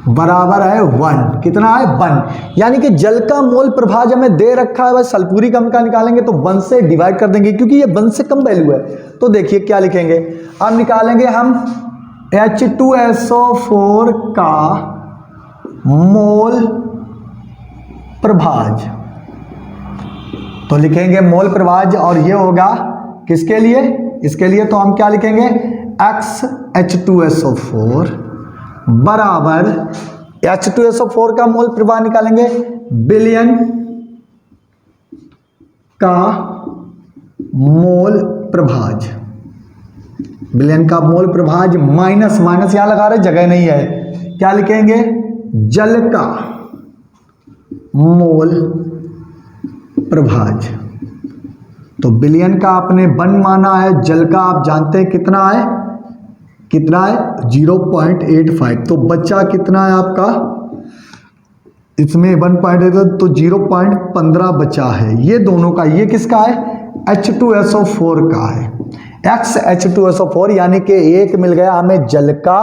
बराबर है 1। कितना है, 1। यानी कि जल का मोल प्रभाज हमें दे रखा है, बस सल्फ्यूरिक अम्ल का निकालेंगे तो 1 से डिवाइड कर देंगे क्योंकि ये 1 से कम वैल्यू है। तो देखिए क्या लिखेंगे, अब निकालेंगे हम H2SO4 का मोल प्रभाज। तो लिखेंगे मोल प्रभाज और ये होगा किसके लिए, इसके लिए। तो हम क्या लिखेंगे, X H2SO4 बराबर H2SO4 का मोल प्रभाज निकालेंगे बिलियन का मोल प्रभाज, बिलियन का मोल प्रभाज माइनस, माइनस यहां लगा रहे, जगह नहीं है, क्या लिखेंगे, जल का मोल प्रभाज। तो बिलियन का आपने 1 माना है, जल का आप जानते हैं कितना है, कितना है 0.85। तो बच्चा कितना है आपका, इसमें 1.8 तो 0.15 बचा है। ये दोनों का, ये किसका है, H2SO4 का है, X H2SO4, यानी कि एक मिल गया हमें जल का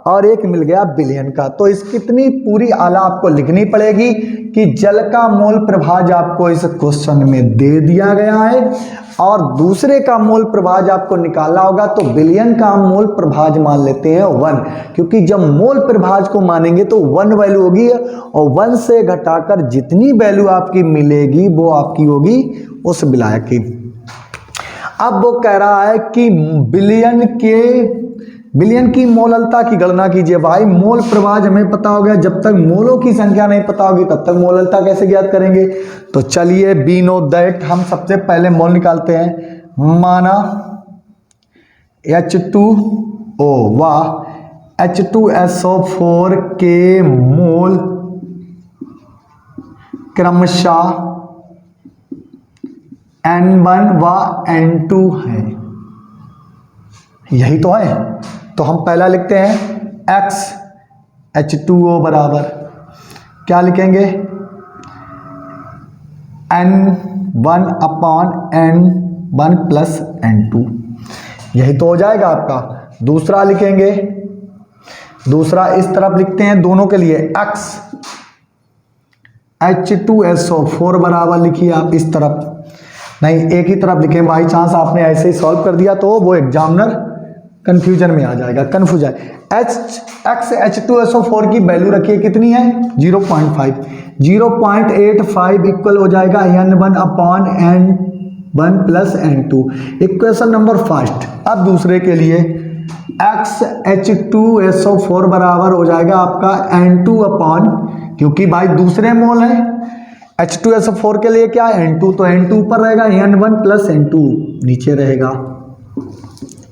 और एक मिल गया बिलियन का। तो इस कितनी पूरी आला आपको लिखनी पड़ेगी कि जल का मोल प्रभाज आपको इस क्वेश्चन में दे दिया गया है और दूसरे का मोल प्रभाज आपको निकालना होगा। तो बिलियन का मोल प्रभाज मान लेते हैं 1, क्योंकि जब मोल प्रभाज को मानेंगे तो 1 वैल्यू होगी और 1 से घटाकर जितनी वैल्यू आपकी मिलेगी वो आपकी होगी उस विलायक की। अब वो कह रहा है कि बिलियन की मोललता की गणना कीजिए। भाई मोल प्रभाज हमें पता हो गया, जब तक मोलों की संख्या नहीं पता होगी तब तक मोललता कैसे ज्ञात करेंगे। तो चलिए बी नो दैट, हम सबसे पहले मोल निकालते हैं। माना H2O व H2SO4 के मोल क्रमशः N1 व N2 है, यही तो है। तो हम पहला लिखते हैं X H2O बराबर क्या लिखेंगे, N1 upon N1 plus N2, यही तो हो जाएगा आपका। दूसरा लिखेंगे, दूसरा इस तरफ लिखते हैं दोनों के लिए, X H2SO4 बराबर लिखिए आप इस तरफ, नहीं एक ही तरफ लिखें, बाई चांस आपने ऐसे ही सॉल्व कर दिया तो वो एग्जामिनर कंफ्यूजन में आ जाएगा, कन्फ्यूज है। X H2SO4 की वैल्यू रखिए कितनी है 0.5, 0.85 इक्वल हो जाएगा N1 upon N1 plus N2। Equation number first. अब दूसरे के लिए X H2SO4 बराबर हो जाएगा आपका N2 अपॉन, क्योंकि भाई दूसरे मोल है, H2SO4 के लिए क्या है N2, तो N2 ऊपर रहेगा, N1 प्लस N2 नीचे रहेगा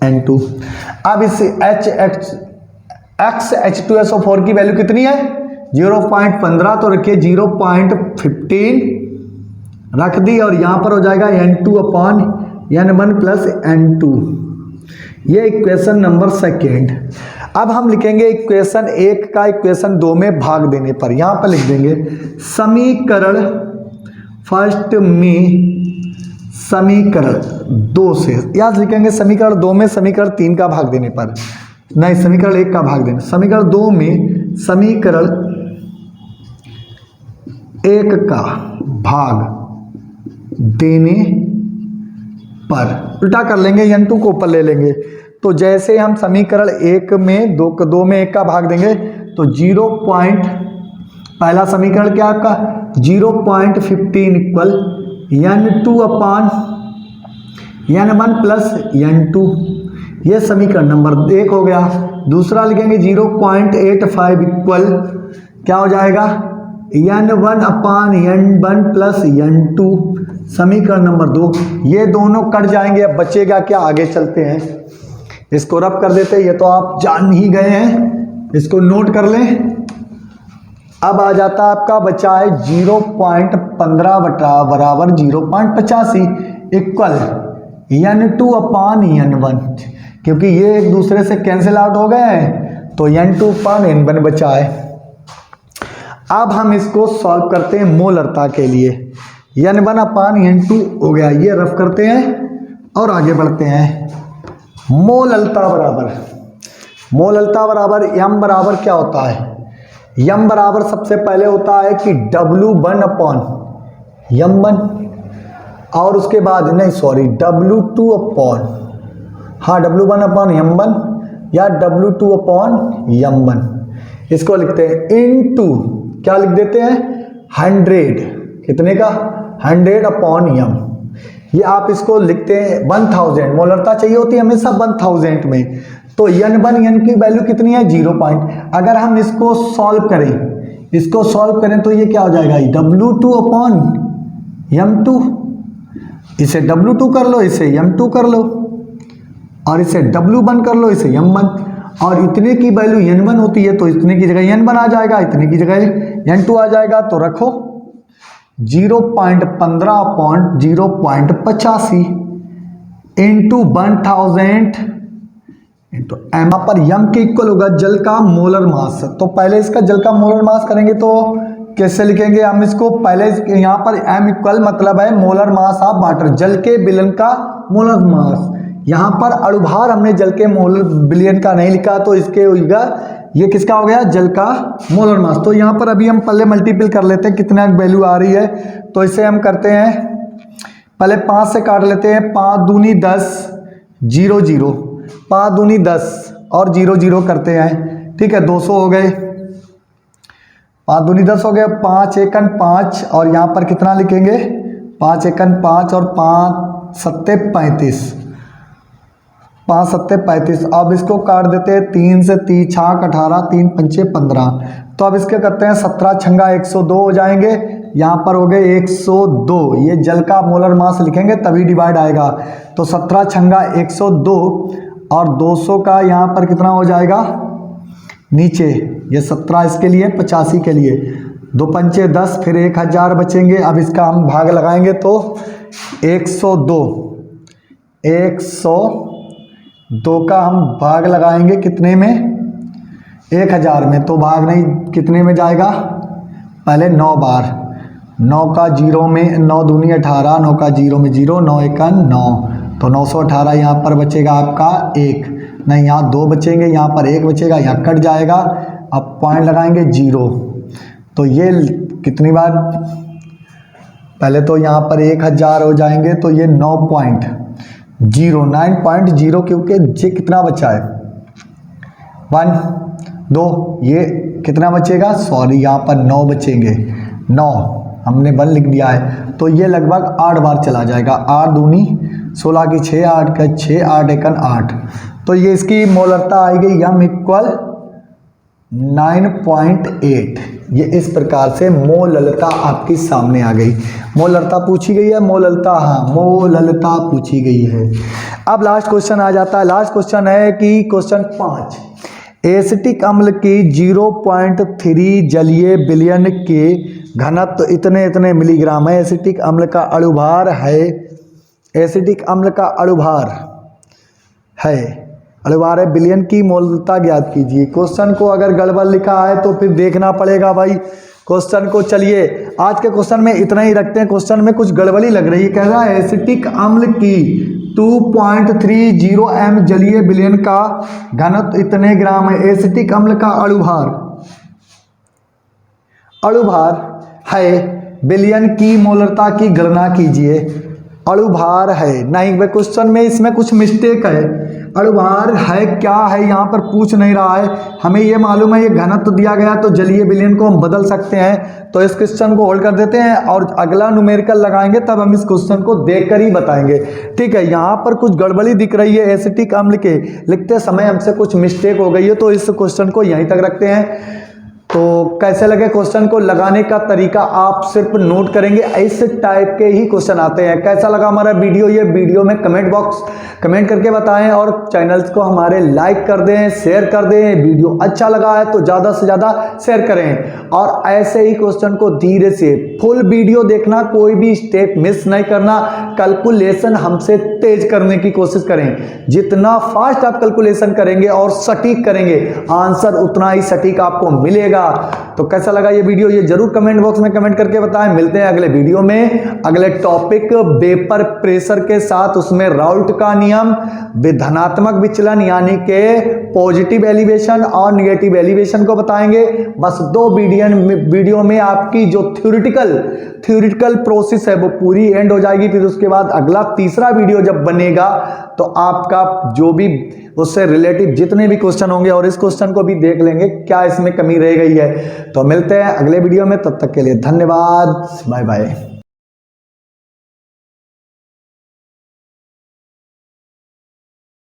N2। अब इस X H2SO4 की वैल्यू कितनी है 0.15, तो रखिए 0.15 रख दी और यहां पर हो जाएगा N2 upon N1 plus N2। ये इक्वेशन नंबर सेकेंड। अब हम लिखेंगे इक्वेशन 1 का इक्वेशन 2 में भाग देने पर, यहां पर लिख देंगे समीकरण फर्स्ट में समीकरण 2 से, याद लिखेंगे समीकरण 2 में समीकरण 3 का भाग देने पर, नहीं समीकरण 1 का भाग देने, समीकरण 2 में समीकरण 1 का भाग देने पर उल्टा कर लेंगे, n2 को ऊपर ले लेंगे। तो जैसे हम समीकरण 1 में 2 में 1 का भाग देंगे तो 0. पहला समीकरण क्या आपका 0.15 इक्वल n2 अपान n1 प्लस n2, ये समीकरण नंबर 1 हो गया। दूसरा लिखेंगे 0.85 इक्वल क्या हो जाएगा n1 अपान n1 प्लस n2, समीकरण नंबर 2। ये दोनों कट जाएंगे, अब बचेगा क्या, आगे चलते हैं, इसको रब कर देते हैं, ये तो आप जान ही गए हैं, इसको नोट कर लें। अब आ जाता है आपका बचा है 0.15 बराबर 0.85 इक्वल n2 अपान n1, क्योंकि ये एक दूसरे से कैंसिल आउट हो गए हैं तो n2 अपान n1 बचा है। अब हम इसको सॉल्व करते हैं मोलरता के लिए, n1 अपान n2 हो गया, ये रफ करते हैं और आगे बढ़ते हैं। मोललता बराबर m बराबर क्या होता है, m बराबर सबसे पहले होता है कि W1 अपॉन m1 और उसके बाद W2 अपॉन, हाँ W1 अपॉन m1 या W2 अपॉन m1, इसको लिखते हैं इनटू क्या लिख देते हैं 100, कितने का 100 अपॉन m, ये आप इसको लिखते हैं 1000, मोलरता चाहिए होती है हमेशा 1000 में, तो n1 n की वैल्यू कितनी है 0. अगर हम इसको सॉल्व करें तो ये क्या हो जाएगा W2 अपॉन m2, इसे W2 कर लो, इसे m2 कर लो और इसे W1 कर लो, इसे m1, और इतने की वैल्यू n1 होती है तो इतने की जगह n1 आ जाएगा, इतने की जगह n2 आ जाएगा, तो रखो 0.15 अपॉन 0.85 इंटू 1000 इंटू m पर m के इक्वल होगा जल का मोलर मास। तो पहले इसका जल का मोलर मास करेंगे तो कैसे लिखेंगे हम इसको, पहले यहाँ पर m इक्वल मतलब है मोलर मास ऑफ वाटर, जल के विलयन का मोलर मास। यहाँ पर अणुभार हमने जल के मोलर विलयन का नहीं लिखा तो इसके होगा ये किसका हो गया जल का मोलर मास। तो यहाँ पर अभी हम पहले मल्टीपल कर लेते हैं कितना वैल्यू आ रही है, तो इसे हम करते हैं पहले 5 से काट लेते हैं, 5 दूनी 10 0 0, 5 दूनी 10 और 0 0 करते हैं, ठीक है 200 हो गए, 5 दूनी 10 हो गए, 5 एकन 5 और यहाँ पर कितना लिखेंगे 5 एकन 5 और 5 सत्ते 35, 5 सत्ते 35। अब इसको काट देते हैं 3 से 3 छाक 18, 3 पंचे 15, तो अब इसके करते हैं 17 छंगा 102 हो जाएंगे, यहाँ पर हो गए 102, ये जल का मोलर मास लिखेंगे तभी डिवाइड आएगा, तो 17 छंगा 102 और 200 का यहाँ पर कितना हो जाएगा नीचे, ये 17 इसके लिए 85 के लिए, 2 पंचे 10 फिर 1000 बचेंगे। अब इसका हम भाग लगाएंगे तो 102 का हम भाग लगाएंगे कितने में 1000 में, तो भाग नहीं कितने में जाएगा, पहले 9 बार, 9 का 0 में 9 दूनी 18, 9 का 0 में 0, 9 एकन 9, तो 918 यहाँ पर बचेगा आपका 1, नहीं यहाँ 2 बचेंगे, यहाँ पर 1 बचेगा, यहाँ कट जाएगा, अब पॉइंट लगाएंगे 0, तो ये कितनी बार, पहले तो यहाँ पर 1000 हो जाएंगे, तो ये 9.0 क्योंकि ये कितना बचा है 1 2, ये कितना बचेगा, सॉरी यहाँ पर 9 बचेंगे, 9 हमने 1 लिख दिया है, तो ये लगभग 8 बार चला जाएगा, 8 दूनी 16 की 6, 8 का 6, 8 एकन 8, तो ये इसकी मोलरता आएगी m इक्वल 9.8। ये इस प्रकार से मोललता आपके सामने आ गई। मोललता पूछी गई है, मोललता, हाँ मोललता पूछी गई है। अब लास्ट क्वेश्चन आ जाता है, लास्ट क्वेश्चन है कि क्वेश्चन 5, एसिटिक अम्ल की 0.3 जलीय विलयन के घनत्व इतने इतने मिलीग्राम है। एसिटिक अम्ल का अणुभार है, एसिटिक अम्ल का अणुभार है विलयन की मोलता ज्ञात कीजिए। क्वेश्चन को अगर गड़बड़ लिखा है तो फिर देखना पड़ेगा भाई क्वेश्चन को। चलिए आज के क्वेश्चन में इतना ही रखते हैं। क्वेश्चन में कुछ गड़बड़ी लग रही है। कह रहा है एसिटिक अम्ल की 2.30 m जलीय विलयन का घनत्व इतने ग्राम है। एसिटिक अम्ल का अणुभार है, विलयन की मोलरता की गणना कीजिए। अणुभार है नहीं भाई, क्वेश्चन में इसमें कुछ मिस्टेक है। अणुभार है क्या है यहाँ पर पूछ नहीं रहा है। हमें ये मालूम है ये घनत्व दिया गया तो जलीय विलयन को हम बदल सकते हैं। तो इस क्वेश्चन को होल्ड कर देते हैं और अगला न्यूमेरिकल लगाएंगे तब हम इस क्वेश्चन को देखकर ही बताएंगे। ठीक है, यहाँ पर कुछ गड़बड़ी दिख रही है। एसिटिक अम्ल के लिखते समय हमसे कुछ मिस्टेक हो गई है, तो इस क्वेश्चन को यहीं तक रखते हैं। तो कैसे लगे क्वेश्चन को लगाने का तरीका आप सिर्फ नोट करेंगे, इस टाइप के ही क्वेश्चन आते हैं। कैसा लगा हमारा वीडियो, ये वीडियो में कमेंट करके बताएं और चैनल्स को हमारे लाइक कर दें, शेयर कर दें। वीडियो अच्छा लगा है तो ज़्यादा से ज़्यादा शेयर करें और ऐसे ही क्वेश्चन को धीरे से फुल वीडियो देखना, कोई भी स्टेप मिस नहीं करना। कैलकुलेशन हमसे तेज करने की कोशिश करें। जितना फास्ट आप कैलकुलेशन करेंगे और सटीक करेंगे, आंसर उतना ही सटीक आपको मिलेगा। तो कैसा लगा ये वीडियो, ये जरूर कमेंट बॉक्स में कमेंट करके बताएं। मिलते हैं अगले वीडियो में, अगले टॉपिक वेपर प्रेशर के साथ। उसमें राउल्ट का नियम, धनात्मक विचलन यानी के पॉजिटिव एलिवेशन और निगेटिव एलिवेशन को बताएंगे। बस 2 वीडियो में आपकी जो थ्योरेटिकल प्रोसेस है वो पूरी एंड हो जाएगी। फिर उसके बाद अगला तीसरा वीडियो जब बनेगा तो आपका जो भी उससे रिलेटिव जितने भी क्वेश्चन होंगे और इस क्वेश्चन को भी देख लेंगे क्या इसमें कमी रह गई है। तो मिलते हैं अगले वीडियो में, तब तक के लिए धन्यवाद, बाय बाय।